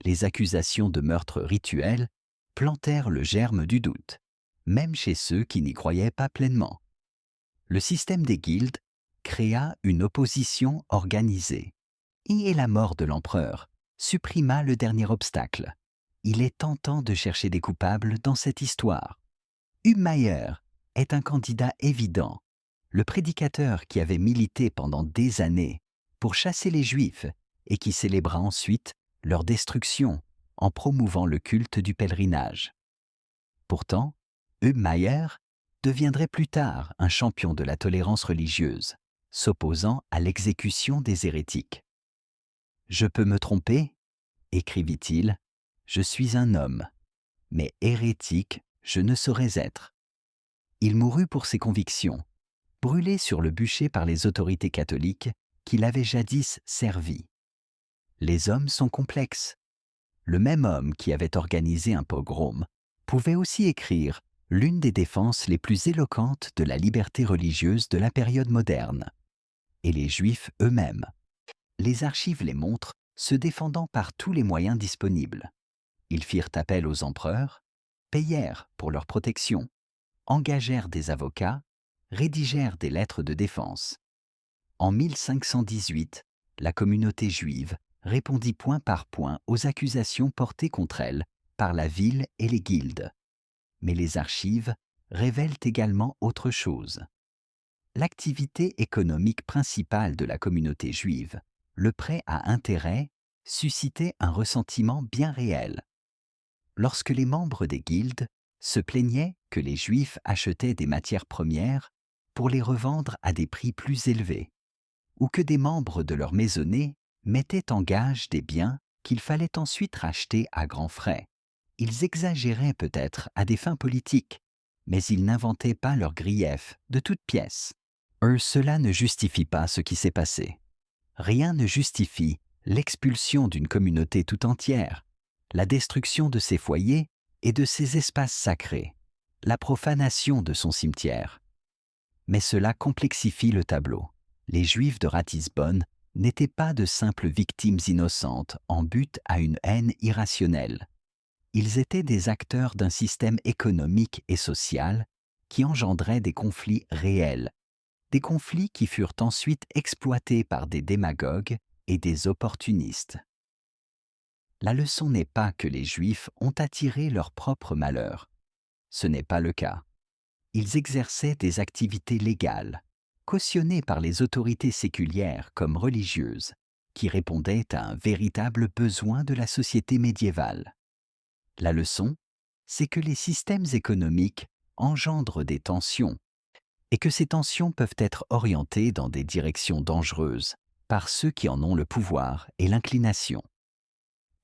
Les accusations de meurtre rituel plantèrent le germe du doute, même chez ceux qui n'y croyaient pas pleinement. Le système des guildes créa une opposition organisée. Et la mort de l'empereur supprima le dernier obstacle. Il est tentant de chercher des coupables dans cette histoire. Hubmaier est un candidat évident, le prédicateur qui avait milité pendant des années pour chasser les Juifs et qui célébra ensuite leur destruction en promouvant le culte du pèlerinage. Pourtant, Hubmaier deviendrait plus tard un champion de la tolérance religieuse, s'opposant à l'exécution des hérétiques. « Je peux me tromper, écrivit-il, je suis un homme, mais hérétique je ne saurais être. » Il mourut pour ses convictions, brûlé sur le bûcher par les autorités catholiques qui l'avaient jadis servi. Les hommes sont complexes. Le même homme qui avait organisé un pogrom pouvait aussi écrire l'une des défenses les plus éloquentes de la liberté religieuse de la période moderne. Et les Juifs eux-mêmes. Les archives les montrent se défendant par tous les moyens disponibles. Ils firent appel aux empereurs, payèrent pour leur protection, engagèrent des avocats, rédigèrent des lettres de défense. En 1518, la communauté juive répondit point par point aux accusations portées contre elle par la ville et les guildes. Mais les archives révèlent également autre chose. L'activité économique principale de la communauté juive, le prêt à intérêt, suscitait un ressentiment bien réel. Lorsque les membres des guildes se plaignaient que les Juifs achetaient des matières premières pour les revendre à des prix plus élevés, ou que des membres de leur maisonnée mettaient en gage des biens qu'il fallait ensuite racheter à grands frais. Ils exagéraient peut-être à des fins politiques, mais ils n'inventaient pas leurs griefs de toutes pièces. Cela ne justifie pas ce qui s'est passé. Rien ne justifie l'expulsion d'une communauté tout entière, la destruction de ses foyers et de ses espaces sacrés, la profanation de son cimetière. Mais cela complexifie le tableau. Les Juifs de Ratisbonne n'étaient pas de simples victimes innocentes en butte à une haine irrationnelle. Ils étaient des acteurs d'un système économique et social qui engendrait des conflits réels, des conflits qui furent ensuite exploités par des démagogues et des opportunistes. La leçon n'est pas que les Juifs ont attiré leur propre malheur. Ce n'est pas le cas. Ils exerçaient des activités légales, cautionnées par les autorités séculières comme religieuses, qui répondaient à un véritable besoin de la société médiévale. La leçon, c'est que les systèmes économiques engendrent des tensions et que ces tensions peuvent être orientées dans des directions dangereuses par ceux qui en ont le pouvoir et l'inclination.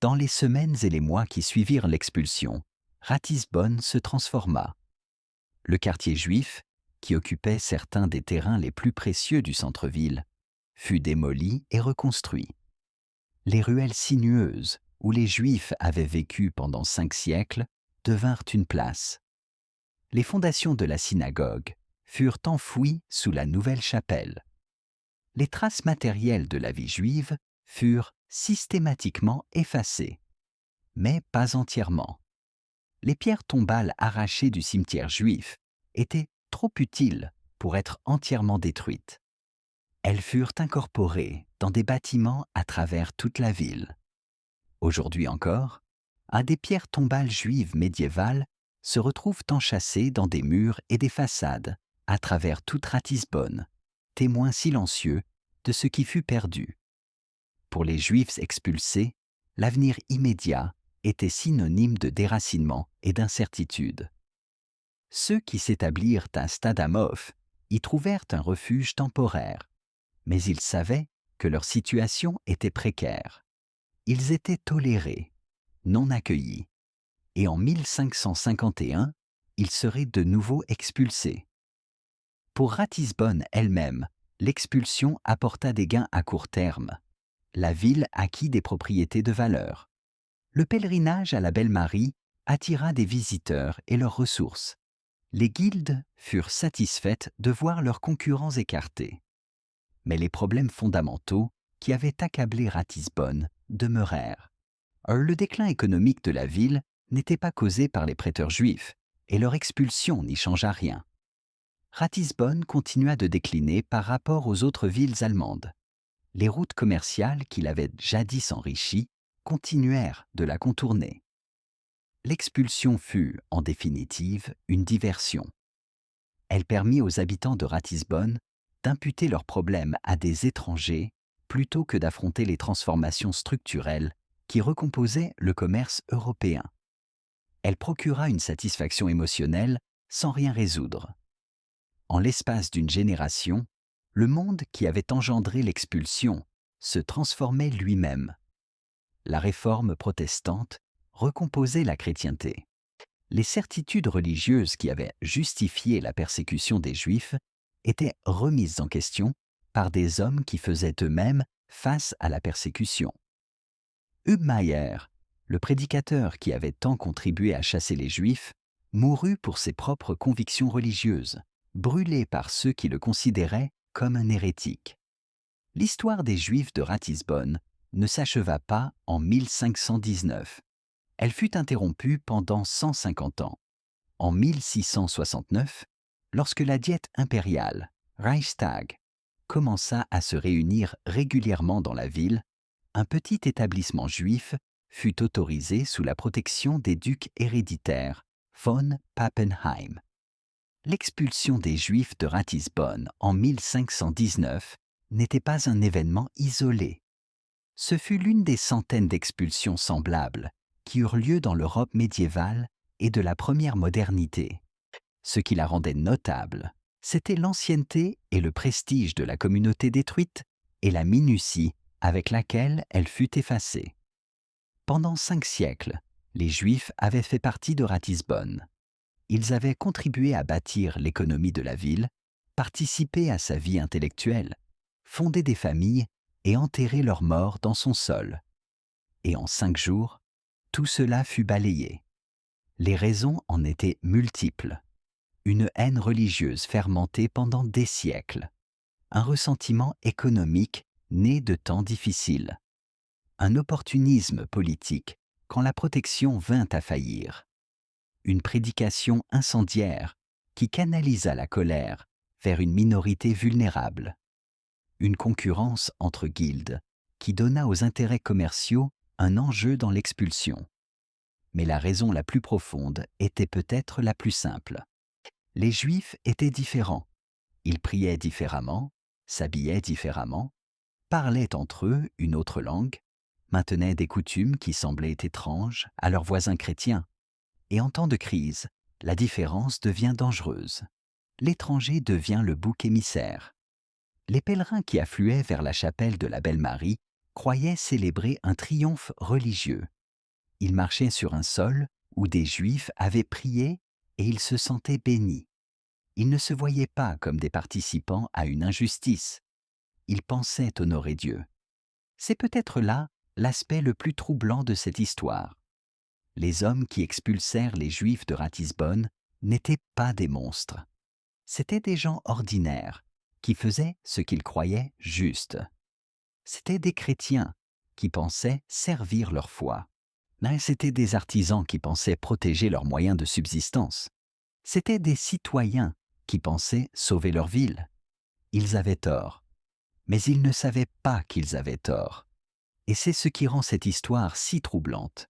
Dans les semaines et les mois qui suivirent l'expulsion, Ratisbonne se transforma. Le quartier juif, qui occupait certains des terrains les plus précieux du centre-ville, fut démoli et reconstruit. Les ruelles sinueuses, où les Juifs avaient vécu pendant 5 siècles, devinrent une place. Les fondations de la synagogue furent enfouies sous la nouvelle chapelle. Les traces matérielles de la vie juive furent systématiquement effacées, mais pas entièrement. Les pierres tombales arrachées du cimetière juif étaient trop utiles pour être entièrement détruites. Elles furent incorporées dans des bâtiments à travers toute la ville. Aujourd'hui encore, des pierres tombales juives médiévales se retrouvent enchâssées dans des murs et des façades à travers toute Ratisbonne, témoins silencieux de ce qui fut perdu. Pour les Juifs expulsés, l'avenir immédiat était synonyme de déracinement et d'incertitude. Ceux qui s'établirent à Stadamov y trouvèrent un refuge temporaire, mais ils savaient que leur situation était précaire. Ils étaient tolérés, non accueillis, et en 1551, ils seraient de nouveau expulsés. Pour Ratisbonne elle-même, l'expulsion apporta des gains à court terme. La ville acquit des propriétés de valeur. Le pèlerinage à la Belle-Marie attira des visiteurs et leurs ressources. Les guildes furent satisfaites de voir leurs concurrents écartés. Mais les problèmes fondamentaux qui avaient accablé Ratisbonne demeurèrent. Le déclin économique de la ville n'était pas causé par les prêteurs juifs, et leur expulsion n'y changea rien. Ratisbonne continua de décliner par rapport aux autres villes allemandes. Les routes commerciales qui l'avaient jadis enrichie continuèrent de la contourner. L'expulsion fut, en définitive, une diversion. Elle permit aux habitants de Ratisbonne d'imputer leurs problèmes à des étrangers plutôt que d'affronter les transformations structurelles qui recomposaient le commerce européen. Elle procura une satisfaction émotionnelle sans rien résoudre. En l'espace d'une génération, le monde qui avait engendré l'expulsion se transformait lui-même. La réforme protestante recomposait la chrétienté. Les certitudes religieuses qui avaient justifié la persécution des Juifs étaient remises en question par des hommes qui faisaient eux-mêmes face à la persécution. Hubmaier, le prédicateur qui avait tant contribué à chasser les Juifs, mourut pour ses propres convictions religieuses, brûlé par ceux qui le considéraient comme un hérétique. L'histoire des Juifs de Ratisbonne ne s'acheva pas en 1519. Elle fut interrompue pendant 150 ans. En 1669, lorsque la diète impériale, Reichstag, commença à se réunir régulièrement dans la ville, un petit établissement juif fut autorisé sous la protection des ducs héréditaires von Pappenheim. L'expulsion des Juifs de Ratisbonne en 1519 n'était pas un événement isolé. Ce fut l'une des centaines d'expulsions semblables qui eurent lieu dans l'Europe médiévale et de la première modernité. Ce qui la rendait notable, c'était l'ancienneté et le prestige de la communauté détruite et la minutie avec laquelle elle fut effacée. Pendant 5 siècles, les Juifs avaient fait partie de Ratisbonne. Ils avaient contribué à bâtir l'économie de la ville, participé à sa vie intellectuelle, fondé des familles et enterré leurs morts dans son sol. Et en 5 jours, tout cela fut balayé. Les raisons en étaient multiples. Une haine religieuse fermentée pendant des siècles, un ressentiment économique né de temps difficiles, un opportunisme politique quand la protection vint à faillir, une prédication incendiaire qui canalisa la colère vers une minorité vulnérable, une concurrence entre guildes qui donna aux intérêts commerciaux un enjeu dans l'expulsion. Mais la raison la plus profonde était peut-être la plus simple. Les Juifs étaient différents. Ils priaient différemment, s'habillaient différemment, parlaient entre eux une autre langue, maintenaient des coutumes qui semblaient étranges à leurs voisins chrétiens. Et en temps de crise, la différence devient dangereuse. L'étranger devient le bouc émissaire. Les pèlerins qui affluaient vers la chapelle de la Belle-Marie croyaient célébrer un triomphe religieux. Ils marchaient sur un sol où des Juifs avaient prié et ils se sentaient bénis. Ils ne se voyaient pas comme des participants à une injustice. Ils pensaient honorer Dieu. C'est peut-être là l'aspect le plus troublant de cette histoire. Les hommes qui expulsèrent les Juifs de Ratisbonne n'étaient pas des monstres. C'étaient des gens ordinaires qui faisaient ce qu'ils croyaient juste. C'étaient des chrétiens qui pensaient servir leur foi. C'étaient des artisans qui pensaient protéger leurs moyens de subsistance. C'étaient des citoyens qui pensaient sauver leur ville. Ils avaient tort, mais ils ne savaient pas qu'ils avaient tort. Et c'est ce qui rend cette histoire si troublante.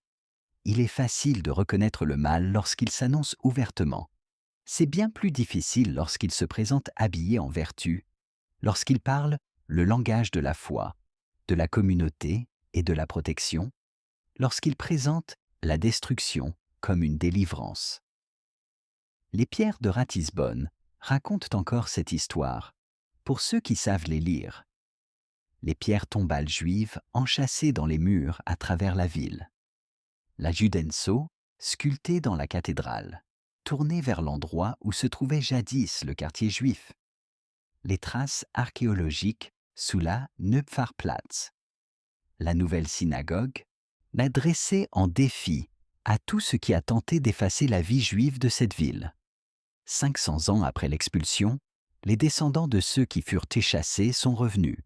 Il est facile de reconnaître le mal lorsqu'il s'annonce ouvertement. C'est bien plus difficile lorsqu'il se présente habillé en vertu, lorsqu'il parle le langage de la foi, de la communauté et de la protection, lorsqu'il présente la destruction comme une délivrance. Les pierres de Ratisbonne racontent encore cette histoire, pour ceux qui savent les lire. Les pierres tombales juives enchâssées dans les murs à travers la ville. La Judenso, sculptée dans la cathédrale, tournée vers l'endroit où se trouvait jadis le quartier juif. Les traces archéologiques sous la Neupfarplatz. La nouvelle synagogue l'a dressée en défi à tout ce qui a tenté d'effacer la vie juive de cette ville. 500 ans après l'expulsion, les descendants de ceux qui furent échassés sont revenus.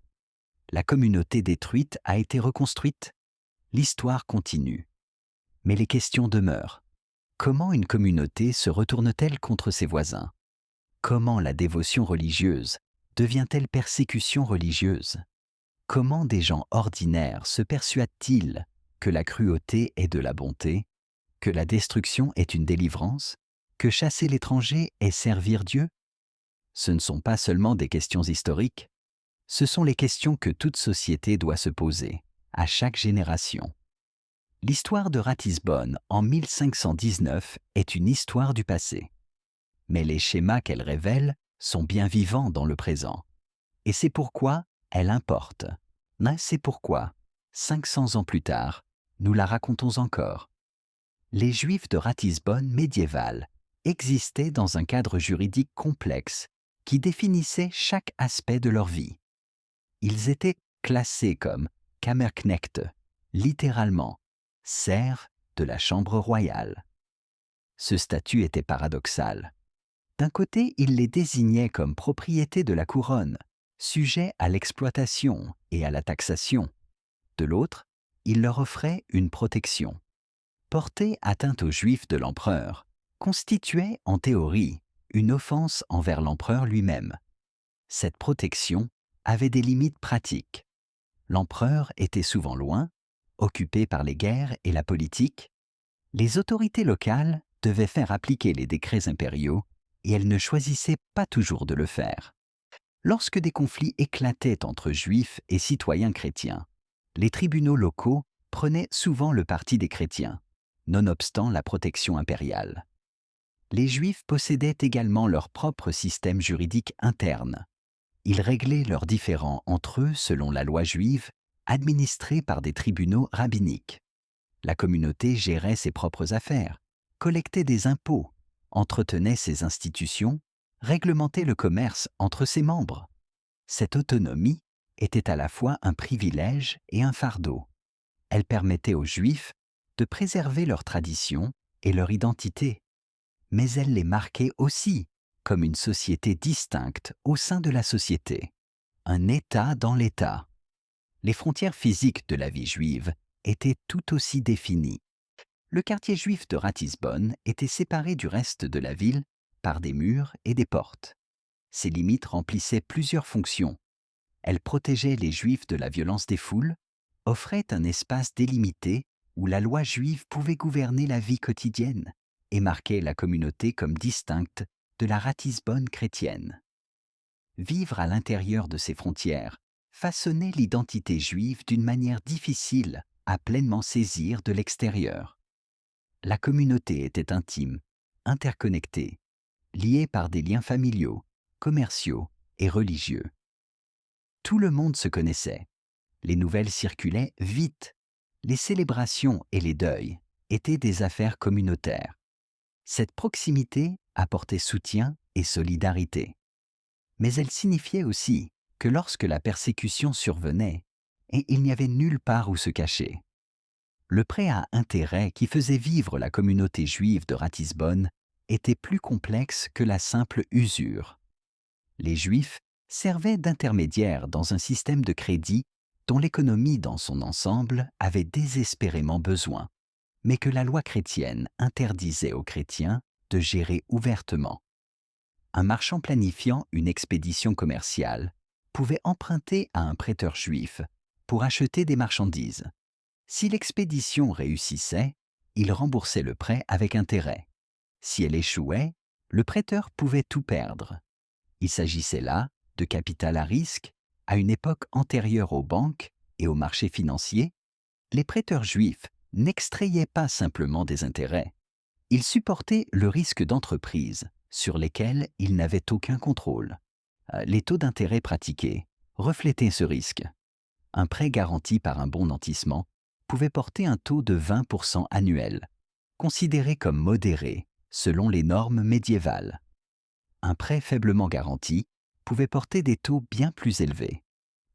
La communauté détruite a été reconstruite. L'histoire continue. Mais les questions demeurent. Comment une communauté se retourne-t-elle contre ses voisins? Comment la dévotion religieuse devient-elle persécution religieuse? Comment des gens ordinaires se persuadent-ils que la cruauté est de la bonté, que la destruction est une délivrance, que chasser l'étranger est servir Dieu? Ce ne sont pas seulement des questions historiques, ce sont les questions que toute société doit se poser, à chaque génération. L'histoire de Ratisbonne en 1519 est une histoire du passé. Mais les schémas qu'elle révèle sont bien vivants dans le présent. Et c'est pourquoi elle importe. Mais c'est pourquoi, 500 ans plus tard, nous la racontons encore. Les Juifs de Ratisbonne médiévale existaient dans un cadre juridique complexe qui définissait chaque aspect de leur vie. Ils étaient classés comme Kammerknechte, littéralement, serfs de la chambre royale. Ce statut était paradoxal. D'un côté, il les désignait comme propriété de la couronne, sujets à l'exploitation et à la taxation. De l'autre, il leur offrait une protection. Porter atteinte aux Juifs de l'empereur constituait, en théorie, une offense envers l'empereur lui-même. Cette protection avait des limites pratiques. L'empereur était souvent loin, occupé par les guerres et la politique. Les autorités locales devaient faire appliquer les décrets impériaux et elles ne choisissaient pas toujours de le faire. Lorsque des conflits éclataient entre juifs et citoyens chrétiens, les tribunaux locaux prenaient souvent le parti des chrétiens, nonobstant la protection impériale. Les juifs possédaient également leur propre système juridique interne. Ils réglaient leurs différends entre eux selon la loi juive, administrée par des tribunaux rabbiniques. La communauté gérait ses propres affaires, collectait des impôts, entretenait ses institutions, réglementait le commerce entre ses membres. Cette autonomie était à la fois un privilège et un fardeau. Elle permettait aux Juifs de préserver leurs traditions et leur identité, mais elle les marquait aussi comme une société distincte au sein de la société, un État dans l'État. Les frontières physiques de la vie juive étaient tout aussi définies. Le quartier juif de Ratisbonne était séparé du reste de la ville par des murs et des portes. Ces limites remplissaient plusieurs fonctions. Elles protégeaient les Juifs de la violence des foules, offraient un espace délimité où la loi juive pouvait gouverner la vie quotidienne et marquaient la communauté comme distincte de la Ratisbonne chrétienne. Vivre à l'intérieur de ces frontières façonnait l'identité juive d'une manière difficile à pleinement saisir de l'extérieur. La communauté était intime, interconnectée, liée par des liens familiaux, commerciaux et religieux. Tout le monde se connaissait. Les nouvelles circulaient vite. Les célébrations et les deuils étaient des affaires communautaires. Cette proximité apportait soutien et solidarité. Mais elle signifiait aussi que lorsque la persécution survenait, et il n'y avait nulle part où se cacher. Le prêt à intérêt qui faisait vivre la communauté juive de Ratisbonne était plus complexe que la simple usure. Les Juifs servaient d'intermédiaires dans un système de crédit dont l'économie dans son ensemble avait désespérément besoin, mais que la loi chrétienne interdisait aux chrétiens de gérer ouvertement. Un marchand planifiant une expédition commerciale pouvait emprunter à un prêteur juif pour acheter des marchandises. Si l'expédition réussissait, il remboursait le prêt avec intérêt. Si elle échouait, le prêteur pouvait tout perdre. Il s'agissait là de capital à risque. À une époque antérieure aux banques et aux marchés financiers, les prêteurs juifs n'extrayaient pas simplement des intérêts. Ils supportaient le risque d'entreprise sur lesquels ils n'avaient aucun contrôle. Les taux d'intérêt pratiqués reflétaient ce risque. Un prêt garanti par un bon nantissement pouvait porter un taux de 20% annuel, considéré comme modéré selon les normes médiévales. Un prêt faiblement garanti pouvait porter des taux bien plus élevés.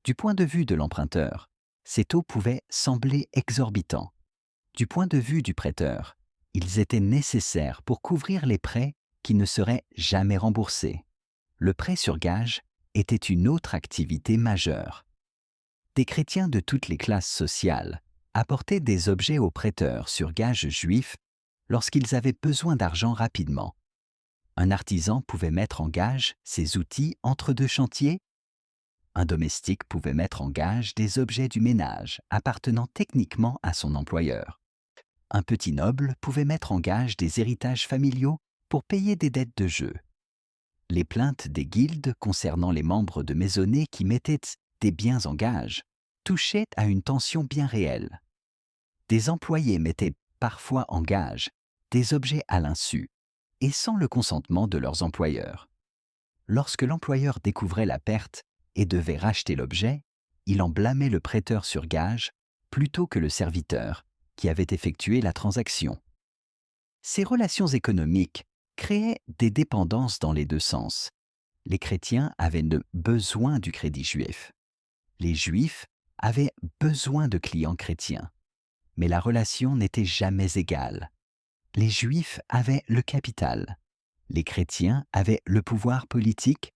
Du point de vue de l'emprunteur, ces taux pouvaient sembler exorbitants. Du point de vue du prêteur, ils étaient nécessaires pour couvrir les prêts qui ne seraient jamais remboursés. Le prêt sur gage était une autre activité majeure. Des chrétiens de toutes les classes sociales apportaient des objets aux prêteurs sur gage juifs lorsqu'ils avaient besoin d'argent rapidement. Un artisan pouvait mettre en gage ses outils entre deux chantiers. Un domestique pouvait mettre en gage des objets du ménage appartenant techniquement à son employeur. Un petit noble pouvait mettre en gage des héritages familiaux pour payer des dettes de jeu. Les plaintes des guildes concernant les membres de maisonnées qui mettaient des biens en gage touchaient à une tension bien réelle. Des employés mettaient parfois en gage des objets à l'insu et sans le consentement de leurs employeurs. Lorsque l'employeur découvrait la perte et devait racheter l'objet, il en blâmait le prêteur sur gage plutôt que le serviteur qui avait effectué la transaction. Ces relations économiques créaient des dépendances dans les deux sens. Les chrétiens avaient besoin du crédit juif. Les juifs avaient besoin de clients chrétiens. Mais la relation n'était jamais égale. Les juifs avaient le capital. Les chrétiens avaient le pouvoir politique.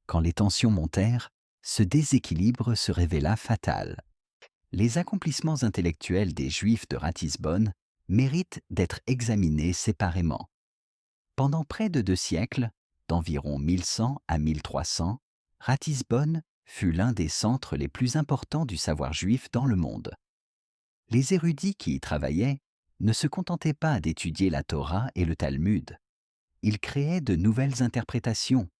Quand les tensions montèrent, ce déséquilibre se révéla fatal. Les accomplissements intellectuels des Juifs de Ratisbonne méritent d'être examinés séparément. Pendant près de 2 siècles, d'environ 1100 à 1300, Ratisbonne fut l'un des centres les plus importants du savoir juif dans le monde. Les érudits qui y travaillaient ne se contentaient pas d'étudier la Torah et le Talmud. Ils créaient de nouvelles interprétations,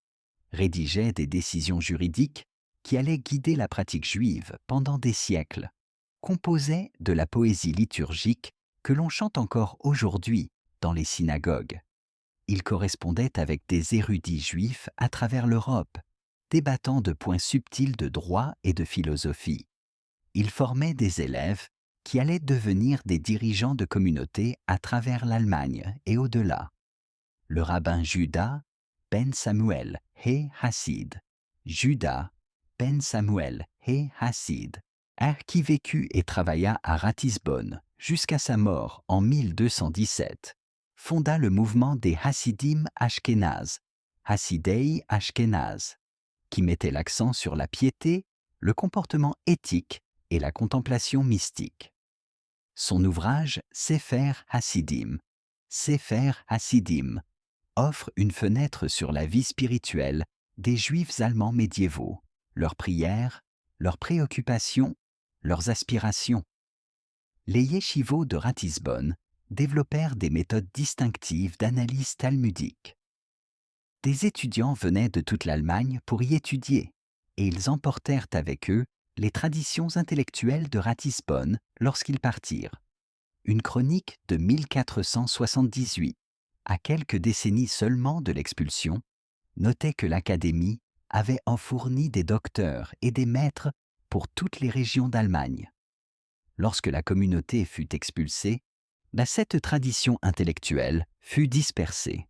rédigeaient des décisions juridiques qui allaient guider la pratique juive pendant des siècles, composaient de la poésie liturgique que l'on chante encore aujourd'hui dans les synagogues. Ils correspondaient avec des érudits juifs à travers l'Europe, débattant de points subtils de droit et de philosophie. Ils formaient des élèves qui allaient devenir des dirigeants de communautés à travers l'Allemagne et au-delà. Le rabbin Judah ben Samuel He Hassid, Judah ben Samuel He Hassid, qui vécut et travailla à Ratisbonne jusqu'à sa mort en 1217, fonda le mouvement des Hasidim Ashkénazes, Hasidei Ashkénazes, qui mettait l'accent sur la piété, le comportement éthique et la contemplation mystique. Son ouvrage Sefer Hasidim, offre une fenêtre sur la vie spirituelle des Juifs allemands médiévaux, leurs prières, leurs préoccupations, leurs aspirations. Les yeshivot de Ratisbonne développèrent des méthodes distinctives d'analyse talmudique. Des étudiants venaient de toute l'Allemagne pour y étudier, et ils emportèrent avec eux les traditions intellectuelles de Ratisbonne lorsqu'ils partirent. Une chronique de 1478, à quelques décennies seulement de l'expulsion, notait que l'Académie avait en fourni des docteurs et des maîtres pour toutes les régions d'Allemagne. Lorsque la communauté fut expulsée, cette tradition intellectuelle fut dispersée.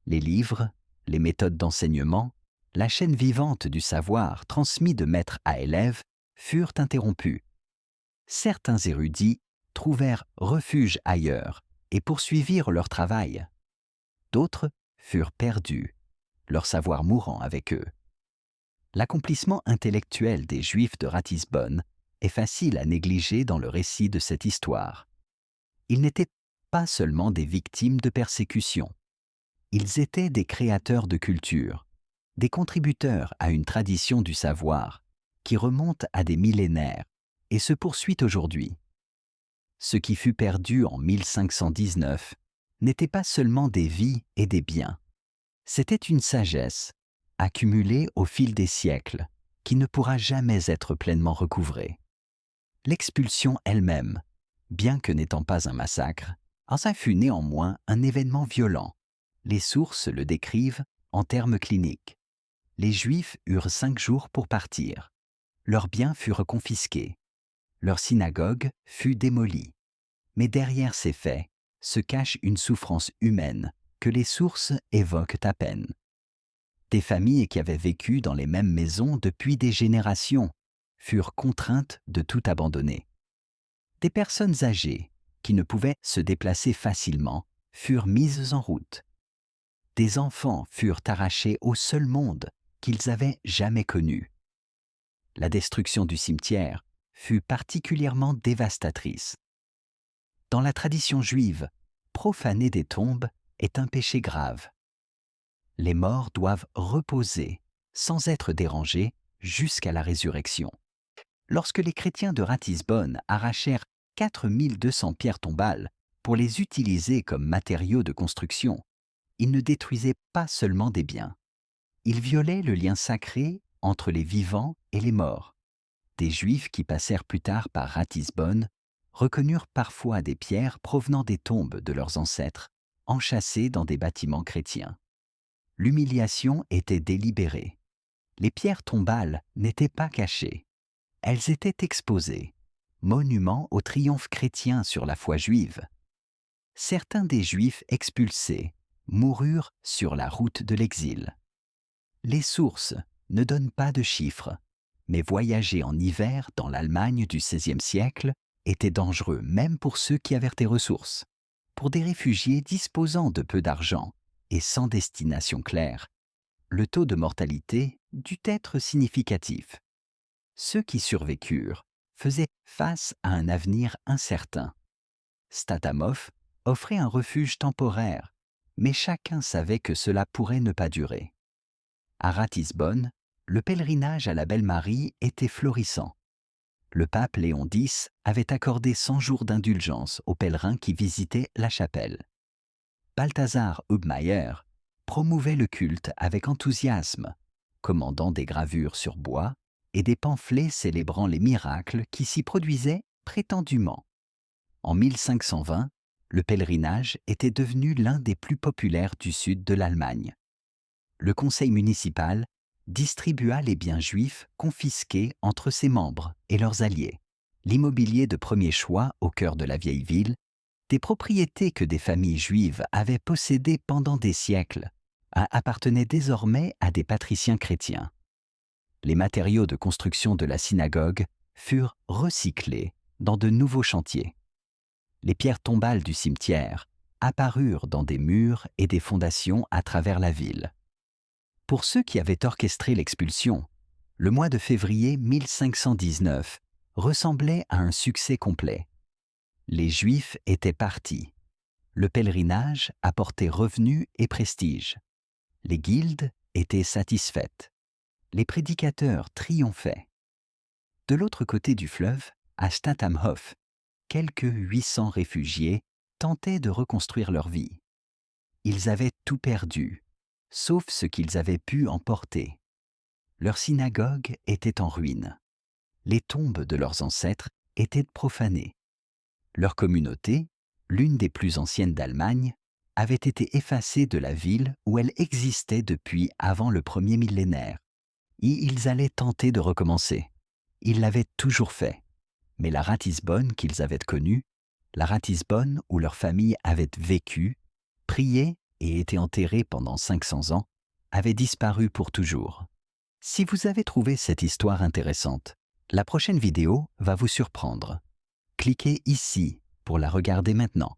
Les livres, les méthodes d'enseignement, la chaîne vivante du savoir transmis de maître à élève furent interrompus. Certains érudits trouvèrent refuge ailleurs et poursuivirent leur travail. D'autres furent perdus, leur savoir mourant avec eux. L'accomplissement intellectuel des Juifs de Ratisbonne est facile à négliger dans le récit de cette histoire. Ils n'étaient pas seulement des victimes de persécutions. Ils étaient des créateurs de culture, des contributeurs à une tradition du savoir qui remonte à des millénaires et se poursuit aujourd'hui. Ce qui fut perdu en 1519 n'était pas seulement des vies et des biens, c'était une sagesse, accumulée au fil des siècles, qui ne pourra jamais être pleinement recouvrée. L'expulsion elle-même, bien que n'étant pas un massacre, en fut néanmoins un événement violent. Les sources le décrivent en termes cliniques. Les Juifs eurent 5 jours pour partir. Leurs biens furent confisqués. Leur synagogue fut démolie. Mais derrière ces faits se cache une souffrance humaine que les sources évoquent à peine. Des familles qui avaient vécu dans les mêmes maisons depuis des générations furent contraintes de tout abandonner. Des personnes âgées qui ne pouvaient se déplacer facilement furent mises en route. Des enfants furent arrachés au seul monde qu'ils avaient jamais connu. La destruction du cimetière fut particulièrement dévastatrice. Dans la tradition juive, profaner des tombes est un péché grave. Les morts doivent reposer, sans être dérangés, jusqu'à la résurrection. Lorsque les chrétiens de Ratisbonne arrachèrent 4200 pierres tombales pour les utiliser comme matériaux de construction, ils ne détruisaient pas seulement des biens. Ils violaient le lien sacré entre les vivants et les morts. Des Juifs qui passèrent plus tard par Ratisbonne reconnurent parfois des pierres provenant des tombes de leurs ancêtres, enchâssées dans des bâtiments chrétiens. L'humiliation était délibérée. Les pierres tombales n'étaient pas cachées. Elles étaient exposées, monument au triomphe chrétien sur la foi juive. Certains des Juifs expulsés moururent sur la route de l'exil. Les sources ne donnent pas de chiffres, mais voyager en hiver dans l'Allemagne du XVIe siècle était dangereux même pour ceux qui avaient des ressources. Pour des réfugiés disposant de peu d'argent et sans destination claire, le taux de mortalité dut être significatif. Ceux qui survécurent faisaient face à un avenir incertain. Statamov offrait un refuge temporaire, mais chacun savait que cela pourrait ne pas durer. À Ratisbonne, le pèlerinage à la Belle Marie était florissant. Le pape Léon X avait accordé 100 jours d'indulgence aux pèlerins qui visitaient la chapelle. Balthasar Hubmaier promouvait le culte avec enthousiasme, commandant des gravures sur bois et des pamphlets célébrant les miracles qui s'y produisaient prétendument. En 1520, le pèlerinage était devenu l'un des plus populaires du sud de l'Allemagne. Le conseil municipal distribua les biens juifs confisqués entre ses membres et leurs alliés. L'immobilier de premier choix au cœur de la vieille ville, des propriétés que des familles juives avaient possédées pendant des siècles, appartenaient désormais à des patriciens chrétiens. Les matériaux de construction de la synagogue furent recyclés dans de nouveaux chantiers. Les pierres tombales du cimetière apparurent dans des murs et des fondations à travers la ville. Pour ceux qui avaient orchestré l'expulsion, le mois de février 1519 ressemblait à un succès complet. Les Juifs étaient partis. Le pèlerinage apportait revenus et prestige. Les guildes étaient satisfaites. Les prédicateurs triomphaient. De l'autre côté du fleuve, à Stadtamhof, quelques 800 réfugiés tentaient de reconstruire leur vie. Ils avaient tout perdu, sauf ce qu'ils avaient pu emporter. Leur synagogue était en ruine. Les tombes de leurs ancêtres étaient profanées. Leur communauté, l'une des plus anciennes d'Allemagne, avait été effacée de la ville où elle existait depuis avant le premier millénaire. Et ils allaient tenter de recommencer. Ils l'avaient toujours fait. Mais la Ratisbonne qu'ils avaient connue, la Ratisbonne où leur famille avait vécu, prié et été enterrée pendant 500 ans, avait disparu pour toujours. Si vous avez trouvé cette histoire intéressante, la prochaine vidéo va vous surprendre. Cliquez ici pour la regarder maintenant.